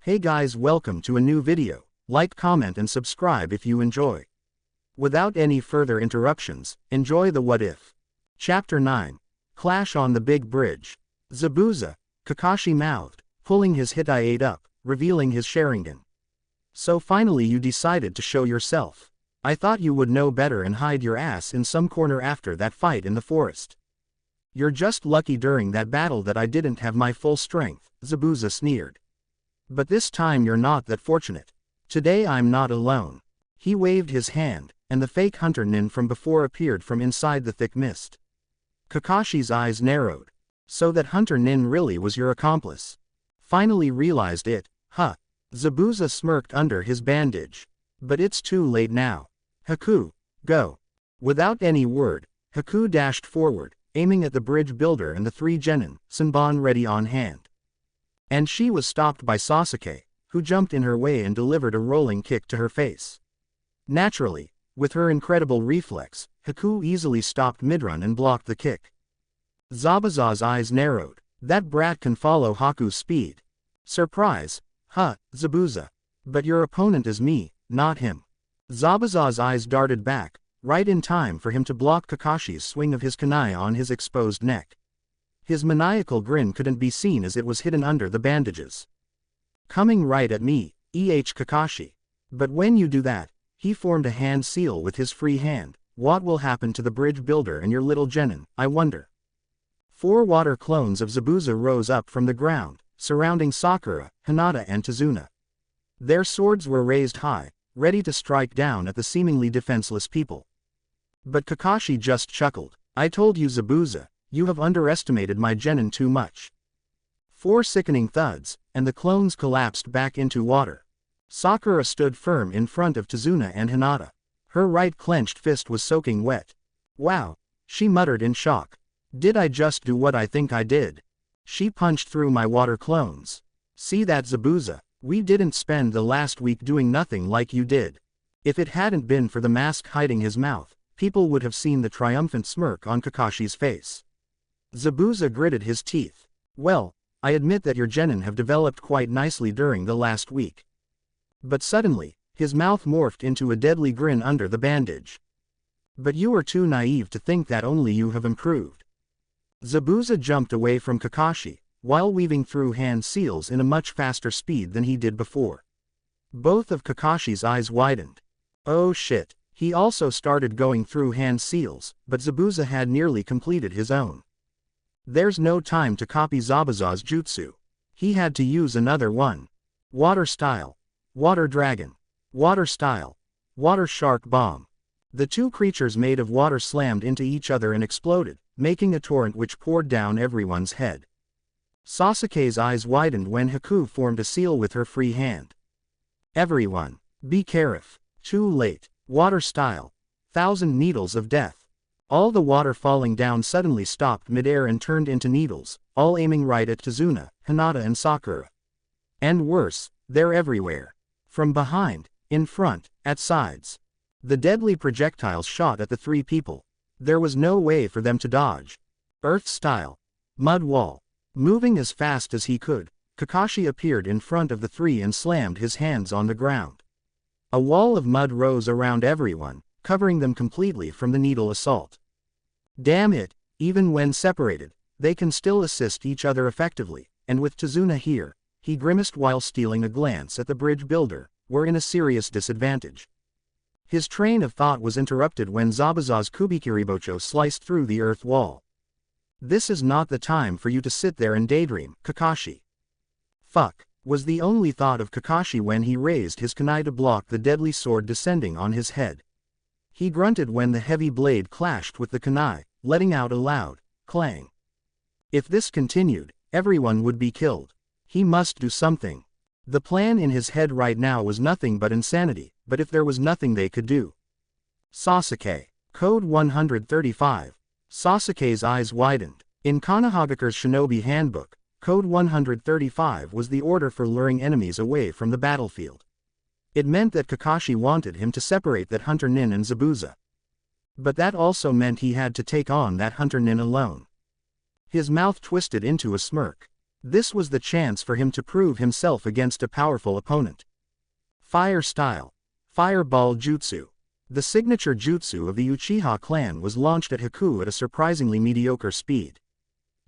Hey guys, welcome to a new video. Like, comment and subscribe if you enjoy. Without any further interruptions, enjoy the what if. Chapter 9. Clash on the Big Bridge. Zabuza, Kakashi mouthed, pulling his Hittite up, revealing his Sharingan. So finally you decided to show yourself. I thought you would know better and hide your ass in some corner after that fight in the forest. You're just lucky during that battle that I didn't have my full strength, Zabuza sneered. But this time you're not that fortunate. Today I'm not alone. He waved his hand, and the fake hunter Nin from before appeared from inside the thick mist. Kakashi's eyes narrowed. So that hunter Nin really was your accomplice. Finally realized it, huh? Zabuza smirked under his bandage. But it's too late now. Haku, go. Without any word, Haku dashed forward, aiming at the bridge builder and the three genin, Senbon ready on hand. And she was stopped by Sasuke, who jumped in her way and delivered a rolling kick to her face. Naturally, with her incredible reflex, Haku easily stopped midrun and blocked the kick. Zabuza's eyes narrowed. That brat can follow Haku's speed. Surprise, huh, Zabuza. But your opponent is me, not him. Zabuza's eyes darted back, right in time for him to block Kakashi's swing of his kunai on his exposed neck. His maniacal grin couldn't be seen as it was hidden under the bandages. Coming right at me, Kakashi. But when you do that, he formed a hand seal with his free hand. What will happen to the bridge builder and your little genin, I wonder? 4 water clones of Zabuza rose up from the ground, surrounding Sakura, Hinata and Tazuna. Their swords were raised high, ready to strike down at the seemingly defenseless people. But Kakashi just chuckled. I told you, Zabuza. You have underestimated my genin too much. 4 sickening thuds, and the clones collapsed back into water. Sakura stood firm in front of Tazuna and Hinata. Her right clenched fist was soaking wet. Wow, she muttered in shock. Did I just do what I think I did? She punched through my water clones. See that, Zabuza? We didn't spend the last week doing nothing like you did. If it hadn't been for the mask hiding his mouth, people would have seen the triumphant smirk on Kakashi's face. Zabuza gritted his teeth. Well, I admit that your genin have developed quite nicely during the last week. But suddenly, his mouth morphed into a deadly grin under the bandage. But you are too naive to think that only you have improved. Zabuza jumped away from Kakashi, while weaving through hand seals in a much faster speed than he did before. Both of Kakashi's eyes widened. Oh shit, he also started going through hand seals, but Zabuza had nearly completed his own. There's no time to copy Zabuza's jutsu. He had to use another one. Water style. Water dragon. Water style. Water shark bomb. The 2 creatures made of water slammed into each other and exploded, making a torrent which poured down everyone's head. Sasuke's eyes widened when Haku formed a seal with her free hand. Everyone, be careful. Too late. Water style. 1,000 needles of death. All the water falling down suddenly stopped midair and turned into needles, all aiming right at Tazuna, Hinata and Sakura. And worse, they're everywhere. From behind, in front, at sides. The deadly projectiles shot at the 3 people. There was no way for them to dodge. Earth style. Mud wall. Moving as fast as he could, Kakashi appeared in front of the 3 and slammed his hands on the ground. A wall of mud rose around everyone, covering them completely from the needle assault. Damn it, even when separated, they can still assist each other effectively, and with Tazuna here, he grimaced while stealing a glance at the bridge builder, we're in a serious disadvantage. His train of thought was interrupted when Zabuza's Kubikiribocho sliced through the earth wall. This is not the time for you to sit there and daydream, Kakashi. Fuck, was the only thought of Kakashi when he raised his kunai to block the deadly sword descending on his head. He grunted when the heavy blade clashed with the kunai, letting out a loud clang. If this continued, everyone would be killed. He must do something. The plan in his head right now was nothing but insanity, but if there was nothing they could do. Sasuke. Code 135. Sasuke's eyes widened. In Konohagakure's Shinobi Handbook, Code 135 was the order for luring enemies away from the battlefield. It meant that Kakashi wanted him to separate that hunter Nin and Zabuza. But that also meant he had to take on that hunter Nin alone. His mouth twisted into a smirk. This was the chance for him to prove himself against a powerful opponent. Fire Style. Fireball Jutsu. The signature jutsu of the Uchiha clan was launched at Haku at a surprisingly mediocre speed.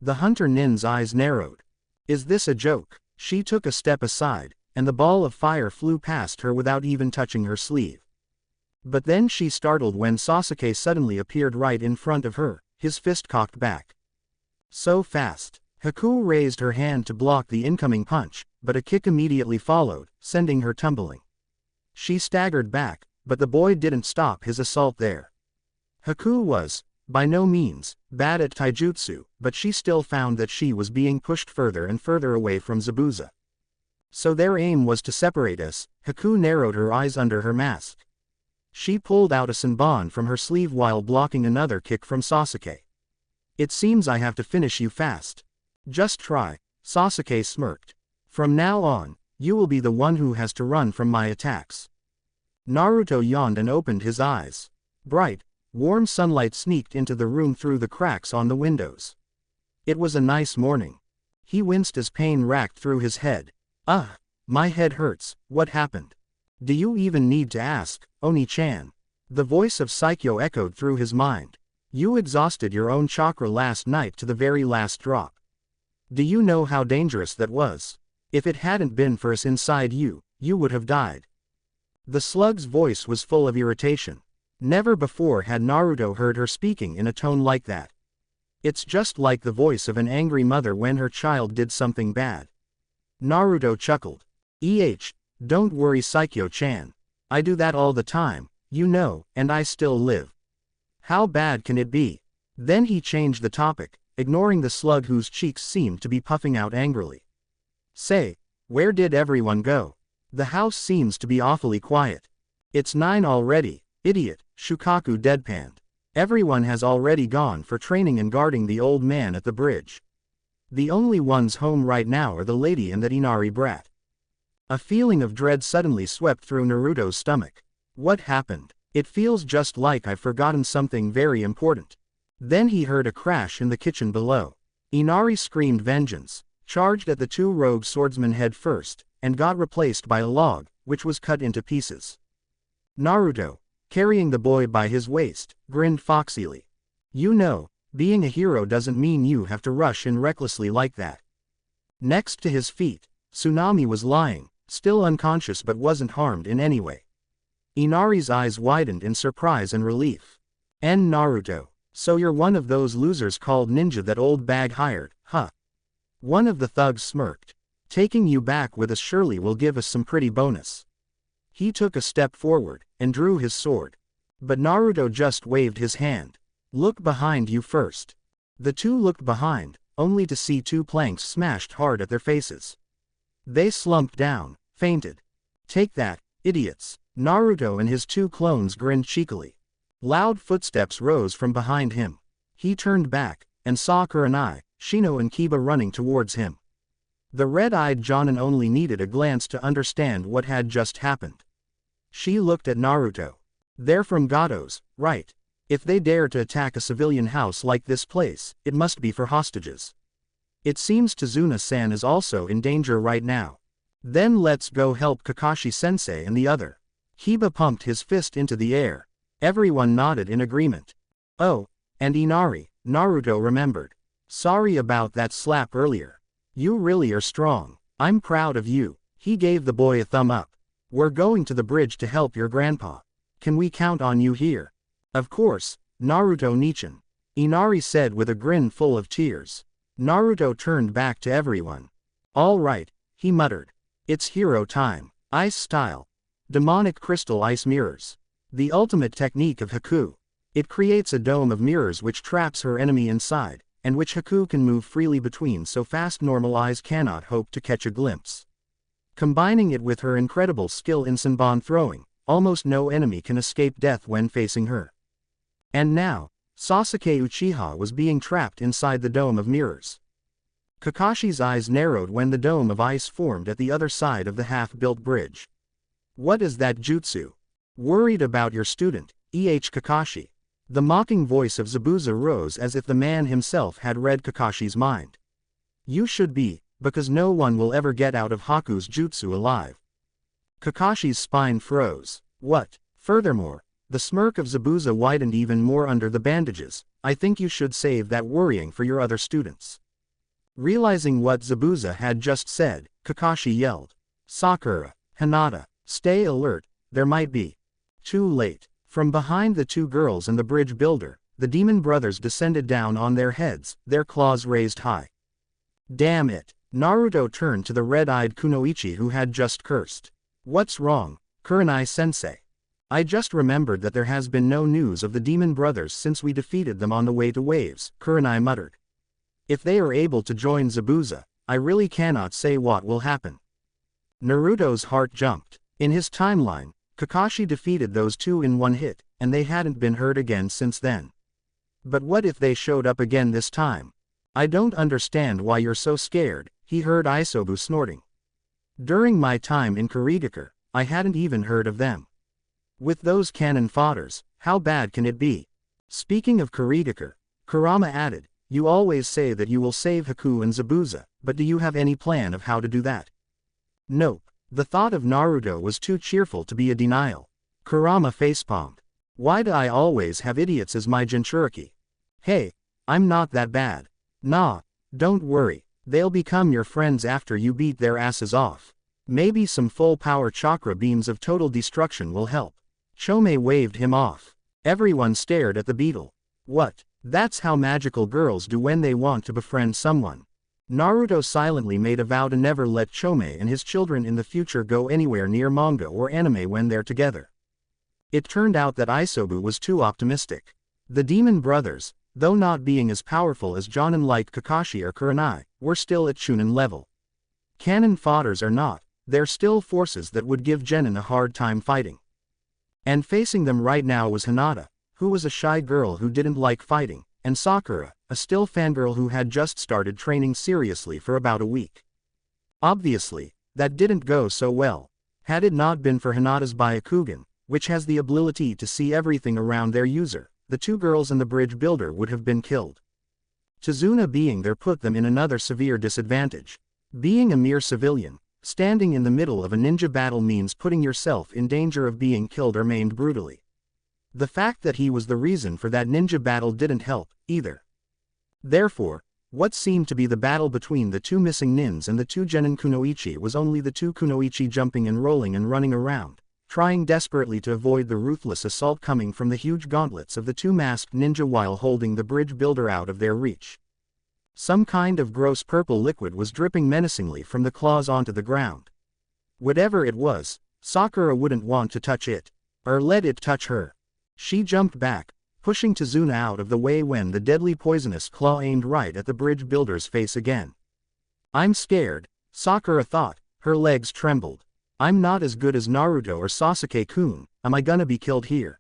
The hunter Nin's eyes narrowed. Is this a joke? She took a step aside, and the ball of fire flew past her without even touching her sleeve. But then she startled when Sasuke suddenly appeared right in front of her, his fist cocked back. So fast. Haku raised her hand to block the incoming punch, but a kick immediately followed, sending her tumbling. She staggered back, but the boy didn't stop his assault there. Haku was, by no means, bad at taijutsu, but she still found that she was being pushed further and further away from Zabuza. So their aim was to separate us. Haku narrowed her eyes under her mask. She pulled out a senbon from her sleeve while blocking another kick from Sasuke. It seems I have to finish you fast. Just try, Sasuke smirked. From now on, you will be the one who has to run from my attacks. Naruto yawned and opened his eyes. Bright, warm sunlight sneaked into the room through the cracks on the windows. It was a nice morning. He winced as pain racked through his head. My head hurts. What happened? Do you even need to ask, Oni-chan? The voice of Saikyo echoed through his mind. You exhausted your own chakra last night to the very last drop. Do you know how dangerous that was? If it hadn't been for us inside you, you would have died. The slug's voice was full of irritation. Never before had Naruto heard her speaking in a tone like that. It's just like the voice of an angry mother when her child did something bad. Naruto chuckled. Don't worry, Saikyo-chan. I do that all the time, you know, and I still live. How bad can it be? Then he changed the topic, ignoring the slug whose cheeks seemed to be puffing out angrily. Say, where did everyone go? The house seems to be awfully quiet. It's 9 already, idiot, Shukaku deadpanned. Everyone has already gone for training and guarding the old man at the bridge. The only ones home right now are the lady and that Inari brat. A feeling of dread suddenly swept through Naruto's stomach. What happened? It feels just like I've forgotten something very important. Then he heard a crash in the kitchen below. Inari screamed vengeance, charged at the two rogue swordsmen head first, and got replaced by a log, which was cut into pieces. Naruto, carrying the boy by his waist, grinned foxily. You know, being a hero doesn't mean you have to rush in recklessly like that. Next to his feet, Tsunami was lying, still unconscious but wasn't harmed in any way. Inari's eyes widened in surprise and relief. Naruto, so you're one of those losers called ninja that old bag hired, huh? One of the thugs smirked. Taking you back with us surely will give us some pretty bonus. He took a step forward, and drew his sword. But Naruto just waved his hand. Look behind you first. The two looked behind, only to see two planks smashed hard at their faces. They slumped down, fainted. Take that, idiots. Naruto and his two clones grinned cheekily. Loud footsteps rose from behind him. He turned back, and saw Kurenai, Shino and Kiba running towards him. The red-eyed Jonin only needed a glance to understand what had just happened. She looked at Naruto. They're from Gatos, right? If they dare to attack a civilian house like this place, it must be for hostages. It seems Tazuna-san is also in danger right now. Then let's go help Kakashi-sensei and the other. Kiba pumped his fist into the air. Everyone nodded in agreement. Oh, and Inari, Naruto remembered. Sorry about that slap earlier. You really are strong. I'm proud of you. He gave the boy a thumb up. We're going to the bridge to help your grandpa. Can we count on you here? Of course, Naruto-nichan. Inari said with a grin full of tears. Naruto turned back to everyone. All right, he muttered. It's hero time. Ice style. Demonic crystal ice mirrors. The ultimate technique of Haku. It creates a dome of mirrors which traps her enemy inside, and which Haku can move freely between so fast normal eyes cannot hope to catch a glimpse. Combining it with her incredible skill in senbon throwing, almost no enemy can escape death when facing her. And now, Sasuke Uchiha was being trapped inside the dome of mirrors. Kakashi's eyes narrowed when the dome of ice formed at the other side of the half-built bridge. What is that jutsu? Worried about your student, Kakashi. The mocking voice of Zabuza rose as if the man himself had read Kakashi's mind. You should be, because no one will ever get out of Haku's jutsu alive. Kakashi's spine froze. What? Furthermore, the smirk of Zabuza widened even more under the bandages. I think you should save that worrying for your other students. Realizing what Zabuza had just said, Kakashi yelled. Sakura, Hinata, stay alert, there might be. Too late. From behind the two girls and the bridge builder, the demon brothers descended down on their heads, their claws raised high. Damn it! Naruto turned to the red-eyed Kunoichi who had just cursed. What's wrong, Kurenai-sensei? I just remembered that there has been no news of the demon brothers since we defeated them on the way to Waves, Kurenai muttered. If they are able to join Zabuza, I really cannot say what will happen. Naruto's heart jumped. In his timeline, Kakashi defeated those two in one hit, and they hadn't been hurt again since then. But what if they showed up again this time? I don't understand why you're so scared, he heard Isobu snorting. During my time in Kurigakure, I hadn't even heard of them. With those cannon fodders, how bad can it be? Speaking of Kurigakure, Kurama added, you always say that you will save Haku and Zabuza, but do you have any plan of how to do that? Nope. The thought of Naruto was too cheerful to be a denial. Kurama facepalmed. Why do I always have idiots as my Jinchuriki? Hey, I'm not that bad. Nah, don't worry, they'll become your friends after you beat their asses off. Maybe some full power chakra beams of total destruction will help. Chome waved him off. Everyone stared at the beetle. What? That's how magical girls do when they want to befriend someone. Naruto silently made a vow to never let Chome and his children in the future go anywhere near manga or anime when they're together. It turned out that Isobu was too optimistic. The demon brothers, though not being as powerful as Jonin like Kakashi or Kurenai, were still at Chunin level. Cannon fodders are not, they're still forces that would give Genin a hard time fighting. And facing them right now was Hinata, who was a shy girl who didn't like fighting, and Sakura, a still fangirl who had just started training seriously for about a week. Obviously, that didn't go so well. Had it not been for Hinata's Byakugan, which has the ability to see everything around their user, the two girls and the bridge builder would have been killed. Tazuna being there put them in another severe disadvantage. Being a mere civilian, standing in the middle of a ninja battle means putting yourself in danger of being killed or maimed brutally. The fact that he was the reason for that ninja battle didn't help, either. Therefore, what seemed to be the battle between the two missing nins and the two Genin Kunoichi was only the two Kunoichi jumping and rolling and running around, trying desperately to avoid the ruthless assault coming from the huge gauntlets of the two masked ninja while holding the bridge builder out of their reach. Some kind of gross purple liquid was dripping menacingly from the claws onto the ground. Whatever it was, Sakura wouldn't want to touch it, or let it touch her. She jumped back, pushing Tazuna out of the way when the deadly poisonous claw aimed right at the bridge builder's face again. I'm scared, Sakura thought, her legs trembled. I'm not as good as Naruto or Sasuke-kun, am I gonna be killed here?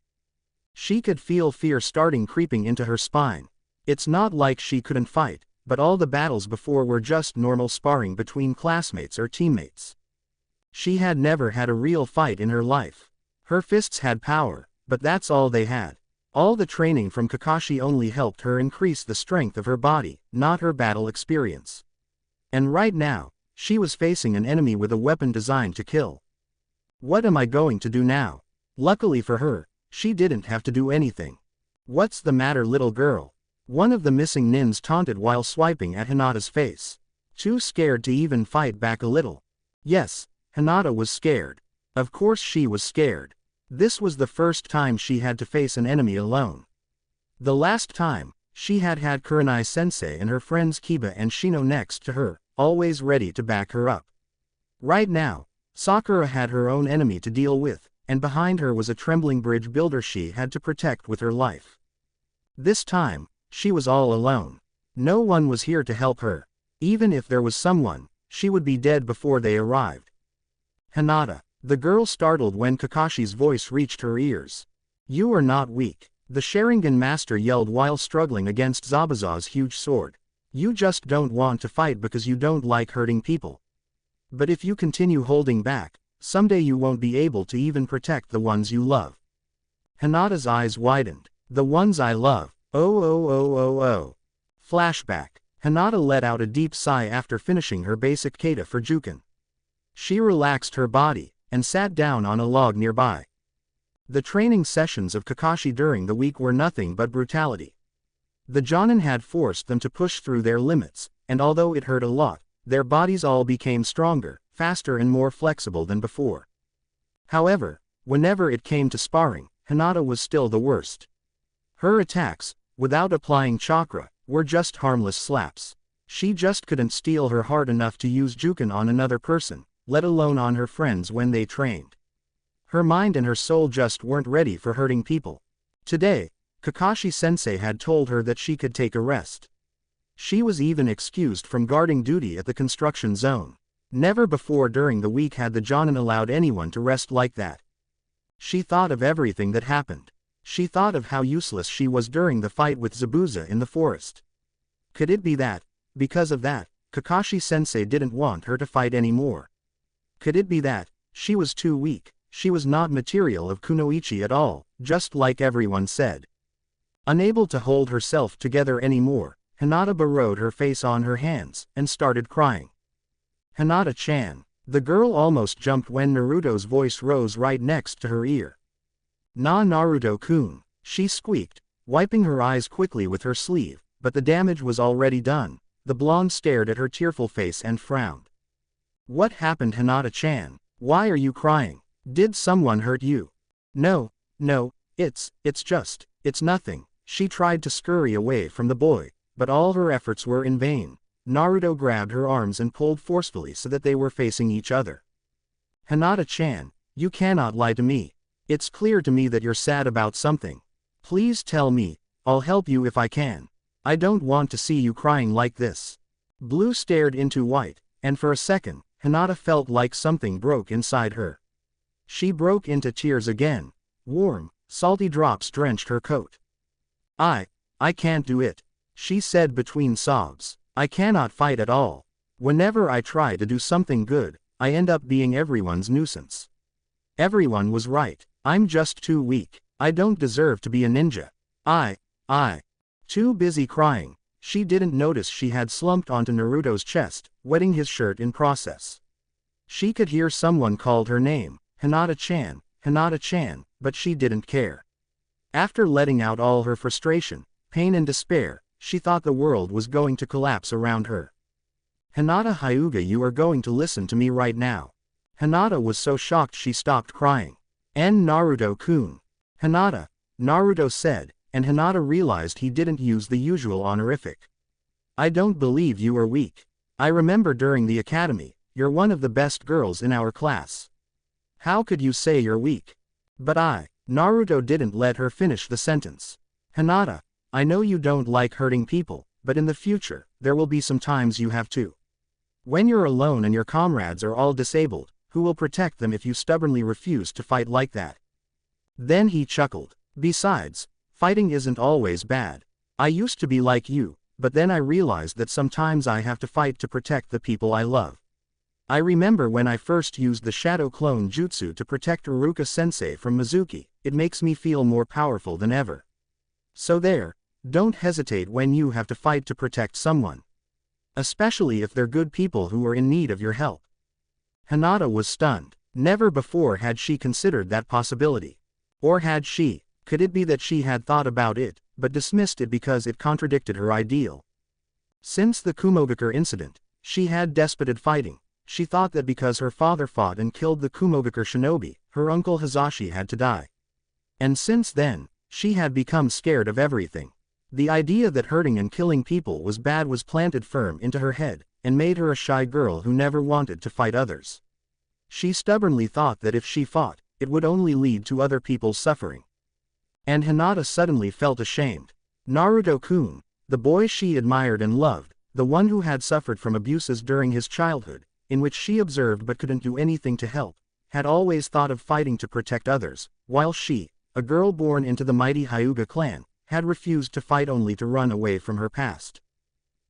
She could feel fear starting creeping into her spine. It's not like she couldn't fight, but all the battles before were just normal sparring between classmates or teammates. She had never had a real fight in her life. Her fists had power, but that's all they had. All the training from Kakashi only helped her increase the strength of her body, not her battle experience. And right now, she was facing an enemy with a weapon designed to kill. What am I going to do now? Luckily for her, she didn't have to do anything. What's the matter, little girl? One of the missing nins taunted while swiping at Hinata's face. Too scared to even fight back a little. Yes, Hinata was scared. Of course she was scared. This was the first time she had to face an enemy alone. The last time, she had had Kurenai-sensei and her friends Kiba and Shino next to her, always ready to back her up. Right now, Sakura had her own enemy to deal with, and behind her was a trembling bridge builder she had to protect with her life. This time, she was all alone. No one was here to help her. Even if there was someone, she would be dead before they arrived. Hinata. The girl startled when Kakashi's voice reached her ears. You are not weak, the Sharingan master yelled while struggling against Zabuza's huge sword. You just don't want to fight because you don't like hurting people. But if you continue holding back, someday you won't be able to even protect the ones you love. Hinata's eyes widened. The ones I love. Oh. Flashback. Hinata let out a deep sigh after finishing her basic kata for Juken. She relaxed her body, and sat down on a log nearby. The training sessions of Kakashi during the week were nothing but brutality. The Jonin had forced them to push through their limits, and although it hurt a lot, their bodies all became stronger, faster and more flexible than before. However, whenever it came to sparring, Hinata was still the worst. Her attacks, without applying chakra, were just harmless slaps. She just couldn't steel her heart enough to use Juken on another person, let alone on her friends when they trained. Her mind and her soul just weren't ready for hurting people. Today, Kakashi-sensei had told her that she could take a rest. She was even excused from guarding duty at the construction zone. Never before during the week had the Jonin allowed anyone to rest like that. She thought of everything that happened. She thought of how useless she was during the fight with Zabuza in the forest. Could it be that, because of that, Kakashi-sensei didn't want her to fight anymore? Could it be that, she was too weak, she was not material of kunoichi at all, just like everyone said? Unable to hold herself together anymore, Hinata burrowed her face on her hands, and started crying. Hinata-chan. The girl almost jumped when Naruto's voice rose right next to her ear. Naruto-kun, she squeaked, wiping her eyes quickly with her sleeve, but the damage was already done. The blonde stared at her tearful face and frowned. What happened, Hinata-chan? Why are you crying? Did someone hurt you? No, it's nothing. She tried to scurry away from the boy, but all her efforts were in vain. Naruto grabbed her arms and pulled forcefully so that they were facing each other. Hinata-chan, you cannot lie to me. It's clear to me that you're sad about something. Please tell me, I'll help you if I can. I don't want to see you crying like this. Blue stared into white, and for a second, Hinata felt like something broke inside her. She broke into tears again. Warm, salty drops drenched her coat. I can't do it, she said between sobs. I cannot fight at all. Whenever I try to do something good, I end up being everyone's nuisance. Everyone was right. I'm just too weak. I don't deserve to be a ninja. Too busy crying, she didn't notice she had slumped onto Naruto's chest, wetting his shirt in process. She could hear someone called her name, Hinata-chan, Hinata-chan, but she didn't care. After letting out all her frustration, pain and despair, she thought the world was going to collapse around her. Hinata Hyuga, you are going to listen to me right now. Hinata was so shocked she stopped crying. Naruto-kun. Hinata, Naruto said, and Hinata realized he didn't use the usual honorific. I don't believe you are weak. I remember during the academy, you're one of the best girls in our class. How could you say you're weak? But Naruto didn't let her finish the sentence. Hinata, I know you don't like hurting people, but in the future, there will be some times you have to. When you're alone and your comrades are all disabled, who will protect them if you stubbornly refuse to fight like that? Then he chuckled. Besides, fighting isn't always bad. I used to be like you, but then I realized that sometimes I have to fight to protect the people I love. I remember when I first used the Shadow Clone Jutsu to protect Iruka-sensei from Mizuki, it makes me feel more powerful than ever. So there, don't hesitate when you have to fight to protect someone. Especially if they're good people who are in need of your help. Hinata was stunned. Never before had she considered that possibility. Or had she? Could it be that she had thought about it, but dismissed it because it contradicted her ideal? Since the Kumogakure incident, she had despoted fighting. She thought that because her father fought and killed the Kumogakure shinobi, her uncle Hizashi had to die. And since then, she had become scared of everything. The idea that hurting and killing people was bad was planted firm into her head, and made her a shy girl who never wanted to fight others. She stubbornly thought that if she fought, it would only lead to other people's suffering. And Hinata suddenly felt ashamed. Naruto-kun, the boy she admired and loved, the one who had suffered from abuses during his childhood, in which she observed but couldn't do anything to help, had always thought of fighting to protect others, while she, a girl born into the mighty Hyuga clan, had refused to fight only to run away from her past.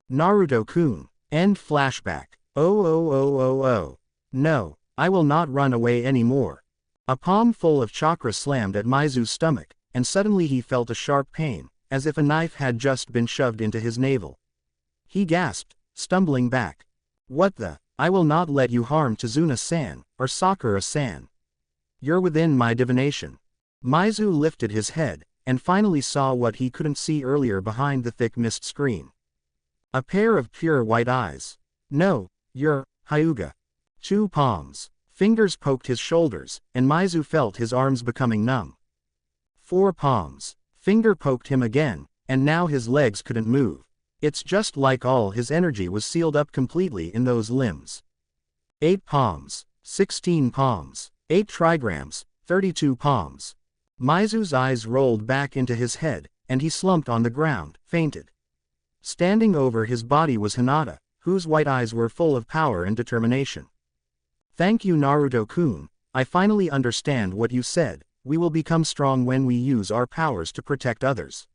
Naruto-kun. End flashback. Oh. No, I will not run away anymore. A palm full of chakra slammed at Maizu's stomach, and suddenly he felt a sharp pain, as if a knife had just been shoved into his navel. He gasped, stumbling back. What the? I will not let you harm Tazuna-san, or Sakura-san. You're within my divination. Maizu lifted his head, and finally saw what he couldn't see earlier behind the thick mist screen. A pair of pure white eyes. No, you're, Hyuga. 2 palms. Fingers poked his shoulders, and Maizu felt his arms becoming numb. 4 palms. Finger poked him again, and now his legs couldn't move. It's just like all his energy was sealed up completely in those limbs. 8 palms. 16 palms. 8 trigrams, 32 palms. Maizu's eyes rolled back into his head, and he slumped on the ground, fainted. Standing over his body was Hinata, whose white eyes were full of power and determination. Thank you, Naruto-kun. I finally understand what you said. We will become strong when we use our powers to protect others.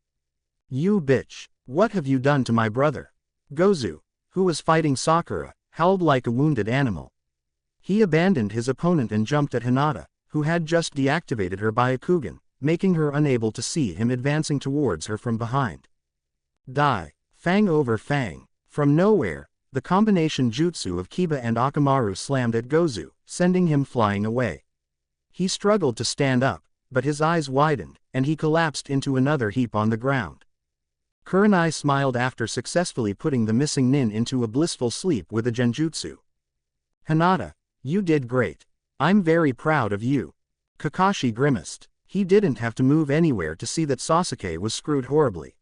You bitch. What have you done to my brother? Gozu, who was fighting Sakura, howled like a wounded animal. He abandoned his opponent and jumped at Hinata, who had just deactivated her Byakugan, making her unable to see him advancing towards her from behind. Die. Fang over fang. From nowhere, the combination jutsu of Kiba and Akamaru slammed at Gozu, sending him flying away. He struggled to stand up, but his eyes widened, and he collapsed into another heap on the ground. Kurenai smiled after successfully putting the missing nin into a blissful sleep with a genjutsu. Hinata, you did great. I'm very proud of you. Kakashi grimaced. He didn't have to move anywhere to see that Sasuke was screwed horribly.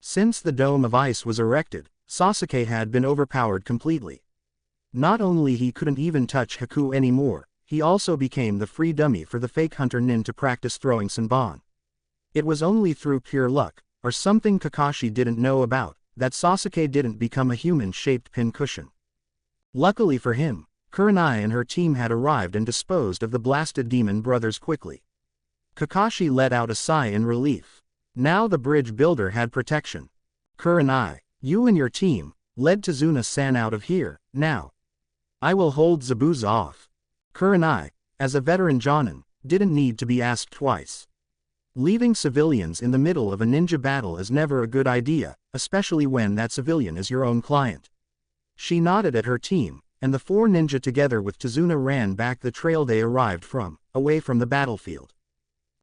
Since the dome of ice was erected, Sasuke had been overpowered completely. Not only he couldn't even touch Haku anymore, he also became the free dummy for the fake hunter nin to practice throwing Senbon. It was only through pure luck, or something Kakashi didn't know about, that Sasuke didn't become a human-shaped pincushion. Luckily for him, Kurenai and her team had arrived and disposed of the blasted demon brothers quickly. Kakashi let out a sigh in relief. Now the bridge builder had protection. Kurenai, you and your team, led Tazuna-san out of here, now. I will hold Zabuza off. Kurenai, as a veteran Jonin, didn't need to be asked twice. Leaving civilians in the middle of a ninja battle is never a good idea, especially when that civilian is your own client. She nodded at her team, and the 4 ninja together with Tazuna ran back the trail they arrived from, away from the battlefield.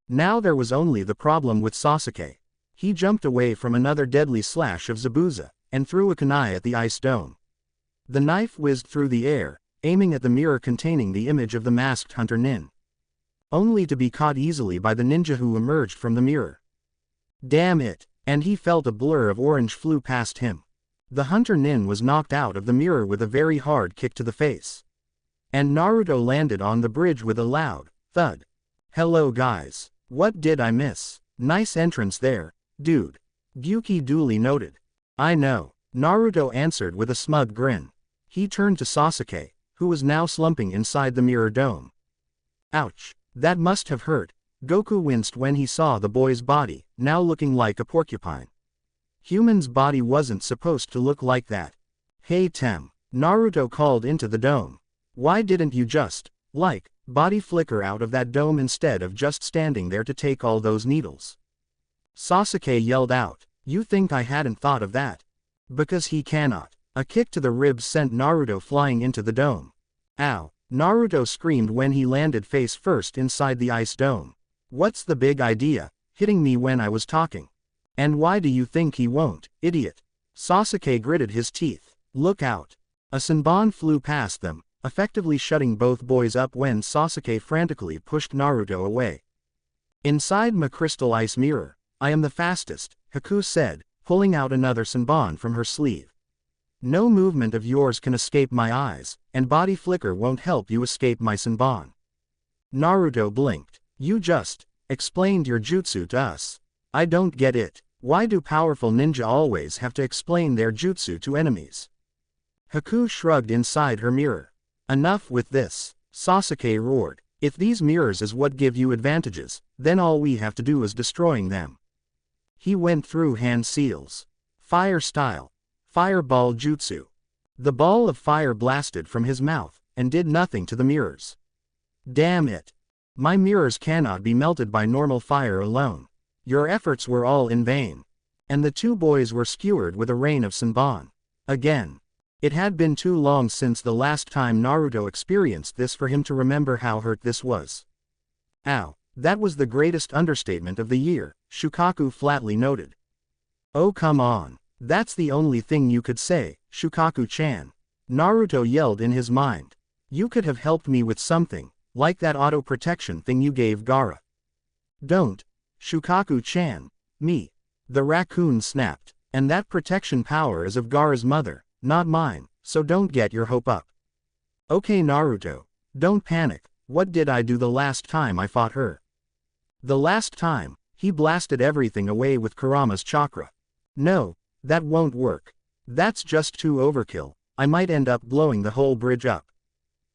Now there was only the problem with Sasuke. He jumped away from another deadly slash of Zabuza, and threw a kunai at the ice dome. The knife whizzed through the air, aiming at the mirror containing the image of the masked hunter nin. Only to be caught easily by the ninja who emerged from the mirror. Damn it! And he felt a blur of orange flew past him. The hunter nin was knocked out of the mirror with a very hard kick to the face. And Naruto landed on the bridge with a loud thud. Hello guys. What did I miss? Nice entrance there, dude. Gyuki duly noted. I know. Naruto answered with a smug grin. He turned to Sasuke, who was now slumping inside the mirror dome. Ouch. That must have hurt. Goku winced when he saw the boy's body, now looking like a porcupine. Human's body wasn't supposed to look like that. Hey Tem. Naruto called into the dome. Why didn't you just, body flicker out of that dome instead of just standing there to take all those needles? Sasuke yelled out. You think I hadn't thought of that? Because he cannot. A kick to the ribs sent Naruto flying into the dome. Ow. Naruto screamed when he landed face first inside the ice dome. What's the big idea, hitting me when I was talking? And why do you think he won't, idiot? Sasuke gritted his teeth. Look out. A Senbon flew past them, effectively shutting both boys up when Sasuke frantically pushed Naruto away. Inside my crystal ice mirror, I am the fastest, Haku said, pulling out another Senbon from her sleeve. No movement of yours can escape my eyes, and body flicker won't help you escape my Senbon. Naruto blinked. You just explained your jutsu to us. I don't get it. Why do powerful ninja always have to explain their jutsu to enemies? Haku shrugged inside her mirror. Enough with this. Sasuke roared. If these mirrors is what give you advantages, then all we have to do is destroying them. He went through hand seals. Fire style. Fireball jutsu. The ball of fire blasted from his mouth, and did nothing to the mirrors. Damn it. My mirrors cannot be melted by normal fire alone. Your efforts were all in vain. And the 2 boys were skewered with a rain of Senbon. Again. It had been too long since the last time Naruto experienced this for him to remember how hurt this was. Ow, that was the greatest understatement of the year, Shukaku flatly noted. Oh come on. That's the only thing you could say, Shukaku-chan. Naruto yelled in his mind. You could have helped me with something, like that auto-protection thing you gave Gaara. Don't. Shukaku-chan. Me. The raccoon snapped. And that protection power is of Gaara's mother, not mine, so don't get your hope up. Okay Naruto. Don't panic, what did I do the last time I fought her? The last time, he blasted everything away with Kurama's chakra. No, that won't work. That's just too overkill, I might end up blowing the whole bridge up.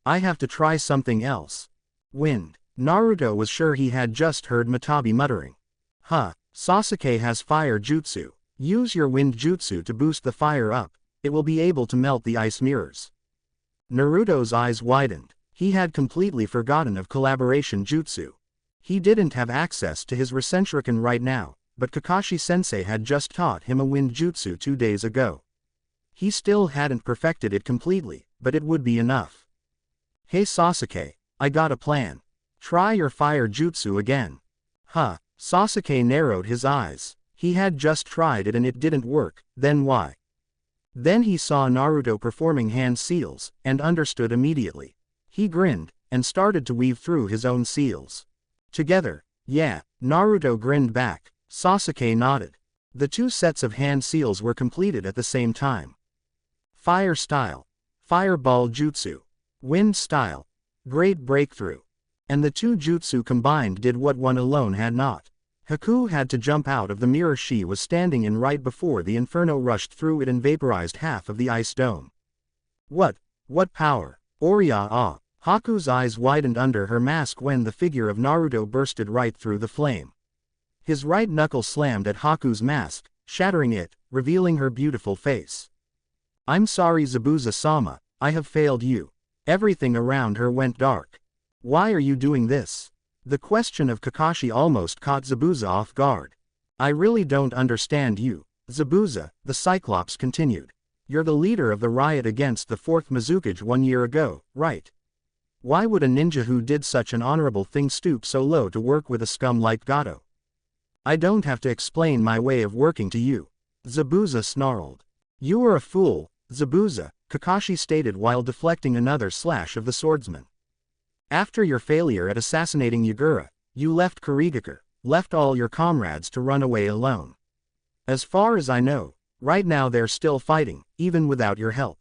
I have to try something else. Wind. Naruto was sure he had just heard Matabi muttering. Huh, Sasuke has fire jutsu. Use your wind jutsu to boost the fire up, it will be able to melt the ice mirrors. Naruto's eyes widened, he had completely forgotten of collaboration jutsu. He didn't have access to his Rasenshuriken right now, but Kakashi-sensei had just taught him a wind jutsu 2 days ago. He still hadn't perfected it completely, but it would be enough. Hey Sasuke, I got a plan. Try your fire jutsu again. Huh, Sasuke narrowed his eyes. He had just tried it and it didn't work, then why? Then he saw Naruto performing hand seals, and understood immediately. He grinned, and started to weave through his own seals. Together, yeah, Naruto grinned back, Sasuke nodded. The 2 sets of hand seals were completed at the same time. Fire style. Fireball jutsu. Wind style. Great breakthrough. And the 2 jutsu combined did what one alone had not. Haku had to jump out of the mirror she was standing in right before the inferno rushed through it and vaporized half of the ice dome. What power? Oriya ah. Haku's eyes widened under her mask when the figure of Naruto bursted right through the flame. His right knuckle slammed at Haku's mask, shattering it, revealing her beautiful face. I'm sorry Zabuza-sama, I have failed you. Everything around her went dark. Why are you doing this? The question of Kakashi almost caught Zabuza off guard. I really don't understand you, Zabuza, the Cyclops continued. You're the leader of the riot against the 4th Mizukage 1 year ago, right? Why would a ninja who did such an honorable thing stoop so low to work with a scum like Gato? I don't have to explain my way of working to you. Zabuza snarled. You are a fool, Zabuza, Kakashi stated while deflecting another slash of the swordsman. After your failure at assassinating Yagura, you left Kurigakure, left all your comrades to run away alone. As far as I know, right now they're still fighting, even without your help.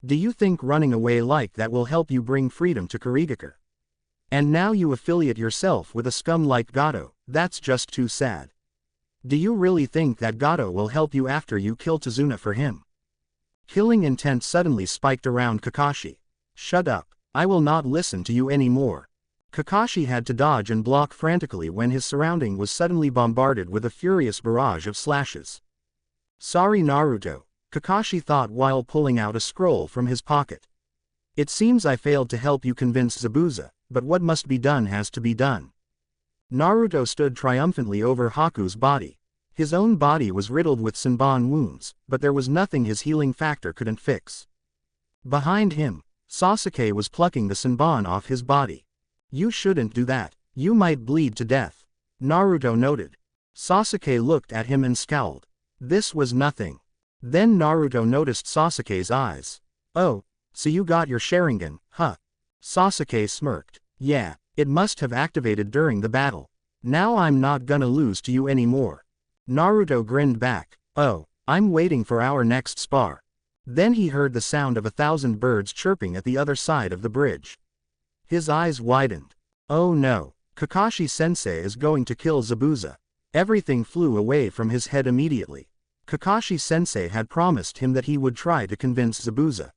Do you think running away like that will help you bring freedom to Kurigakure? And now you affiliate yourself with a scum like Gato, that's just too sad. Do you really think that Gato will help you after you kill Tazuna for him? Killing intent suddenly spiked around Kakashi. Shut up. I will not listen to you anymore. Kakashi had to dodge and block frantically when his surrounding was suddenly bombarded with a furious barrage of slashes. Sorry Naruto, Kakashi thought while pulling out a scroll from his pocket. It seems I failed to help you convince Zabuza, but what must be done has to be done. Naruto stood triumphantly over Haku's body. His own body was riddled with Senbon wounds, but there was nothing his healing factor couldn't fix. Behind him, Sasuke was plucking the Senbon off his body. You shouldn't do that, you might bleed to death. Naruto noted. Sasuke looked at him and scowled. This was nothing. Then Naruto noticed Sasuke's eyes. Oh, so you got your Sharingan, huh? Sasuke smirked. Yeah, it must have activated during the battle. Now I'm not gonna lose to you anymore. Naruto grinned back. Oh, I'm waiting for our next spar. Then he heard the sound of 1,000 birds chirping at the other side of the bridge. His eyes widened. Oh no, Kakashi-sensei is going to kill Zabuza. Everything flew away from his head immediately. Kakashi-sensei had promised him that he would try to convince Zabuza.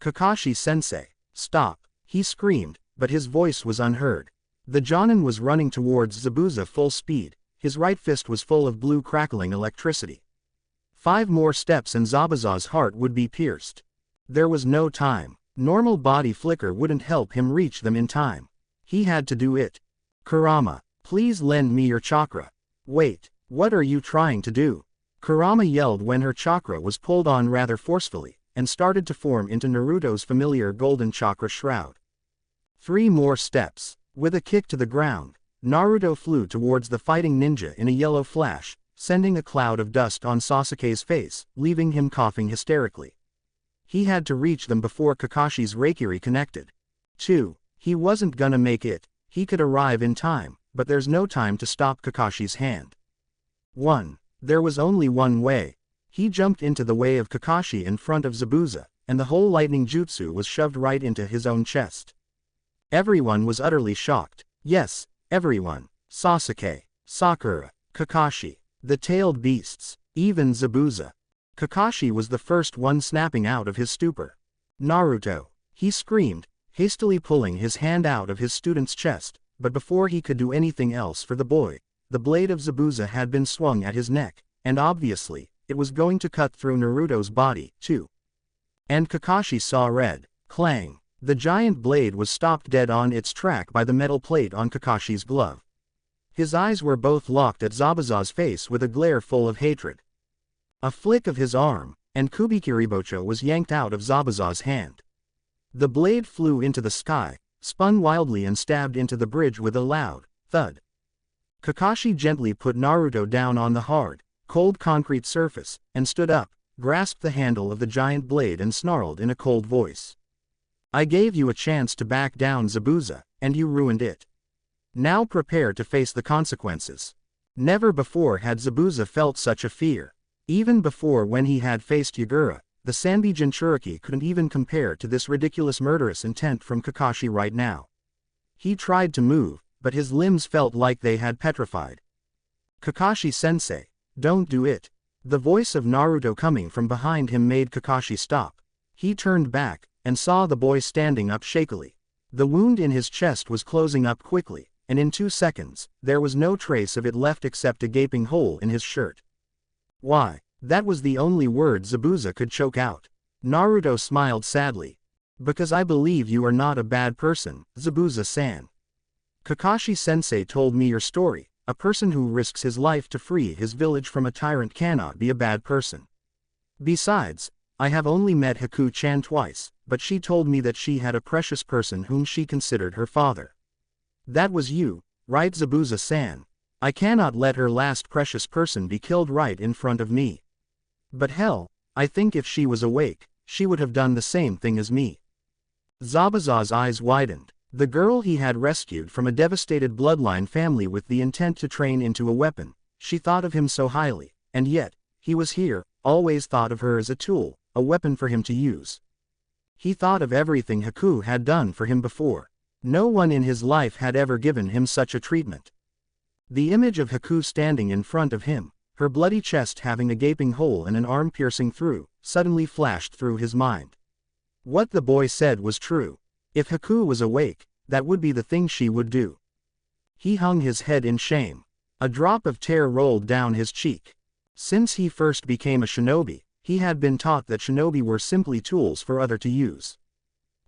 Kakashi-sensei, stop, he screamed, but his voice was unheard. The Jonin was running towards Zabuza full speed, his right fist was full of blue crackling electricity. 5 more steps and Zabuza's heart would be pierced. There was no time. Normal body flicker wouldn't help him reach them in time. He had to do it. Kurama, please lend me your chakra. Wait, what are you trying to do? Kurama yelled when her chakra was pulled on rather forcefully, and started to form into Naruto's familiar golden chakra shroud. 3 more steps. With a kick to the ground, Naruto flew towards the fighting ninja in a yellow flash, sending a cloud of dust on Sasuke's face, leaving him coughing hysterically. He had to reach them before Kakashi's Reikiri connected. 2. He wasn't gonna make it. He could arrive in time, but there's no time to stop Kakashi's hand. 1. There was only one way. He jumped into the way of Kakashi in front of Zabuza, and the whole lightning jutsu was shoved right into his own chest. Everyone was utterly shocked. Yes, everyone. Sasuke, Sakura, Kakashi, the tailed beasts, even Zabuza. Kakashi was the first one snapping out of his stupor. Naruto, he screamed, hastily pulling his hand out of his student's chest, but before he could do anything else for the boy, the blade of Zabuza had been swung at his neck, and obviously, it was going to cut through Naruto's body, too. And Kakashi saw red. Clang. The giant blade was stopped dead on its track by the metal plate on Kakashi's glove. His eyes were both locked at Zabuza's face with a glare full of hatred. A flick of his arm, and Kubikiribocho was yanked out of Zabuza's hand. The blade flew into the sky, spun wildly and stabbed into the bridge with a loud thud. Kakashi gently put Naruto down on the hard, cold concrete surface, and stood up, grasped the handle of the giant blade and snarled in a cold voice. I gave you a chance to back down, Zabuza, and you ruined it. Now prepare to face the consequences. Never before had Zabuza felt such a fear. Even before, when he had faced Yagura, the Sanbi Jinchuriki couldn't even compare to this ridiculous murderous intent from Kakashi right now. He tried to move, but his limbs felt like they had petrified. Kakashi-sensei, don't do it. The voice of Naruto coming from behind him made Kakashi stop. He turned back, and saw the boy standing up shakily. The wound in his chest was closing up quickly, and in 2 seconds, there was no trace of it left except a gaping hole in his shirt. Why? That was the only word Zabuza could choke out. Naruto smiled sadly. Because I believe you are not a bad person, Zabuza-san. Kakashi-sensei told me your story. A person who risks his life to free his village from a tyrant cannot be a bad person. Besides, I have only met Haku-chan twice, but she told me that she had a precious person whom she considered her father. That was you, right, Zabuza-san? I cannot let her last precious person be killed right in front of me. But hell, I think if she was awake, she would have done the same thing as me. Zabuza's eyes widened. The girl he had rescued from a devastated bloodline family with the intent to train into a weapon, she thought of him so highly, and yet, he was here, always thought of her as a tool, a weapon for him to use. He thought of everything Haku had done for him before. No one in his life had ever given him such a treatment. The image of Haku standing in front of him, her bloody chest having a gaping hole and an arm piercing through, suddenly flashed through his mind. What the boy said was true. If Haku was awake, that would be the thing she would do. He hung his head in shame. A drop of tear rolled down his cheek. Since he first became a shinobi, he had been taught that shinobi were simply tools for others to use.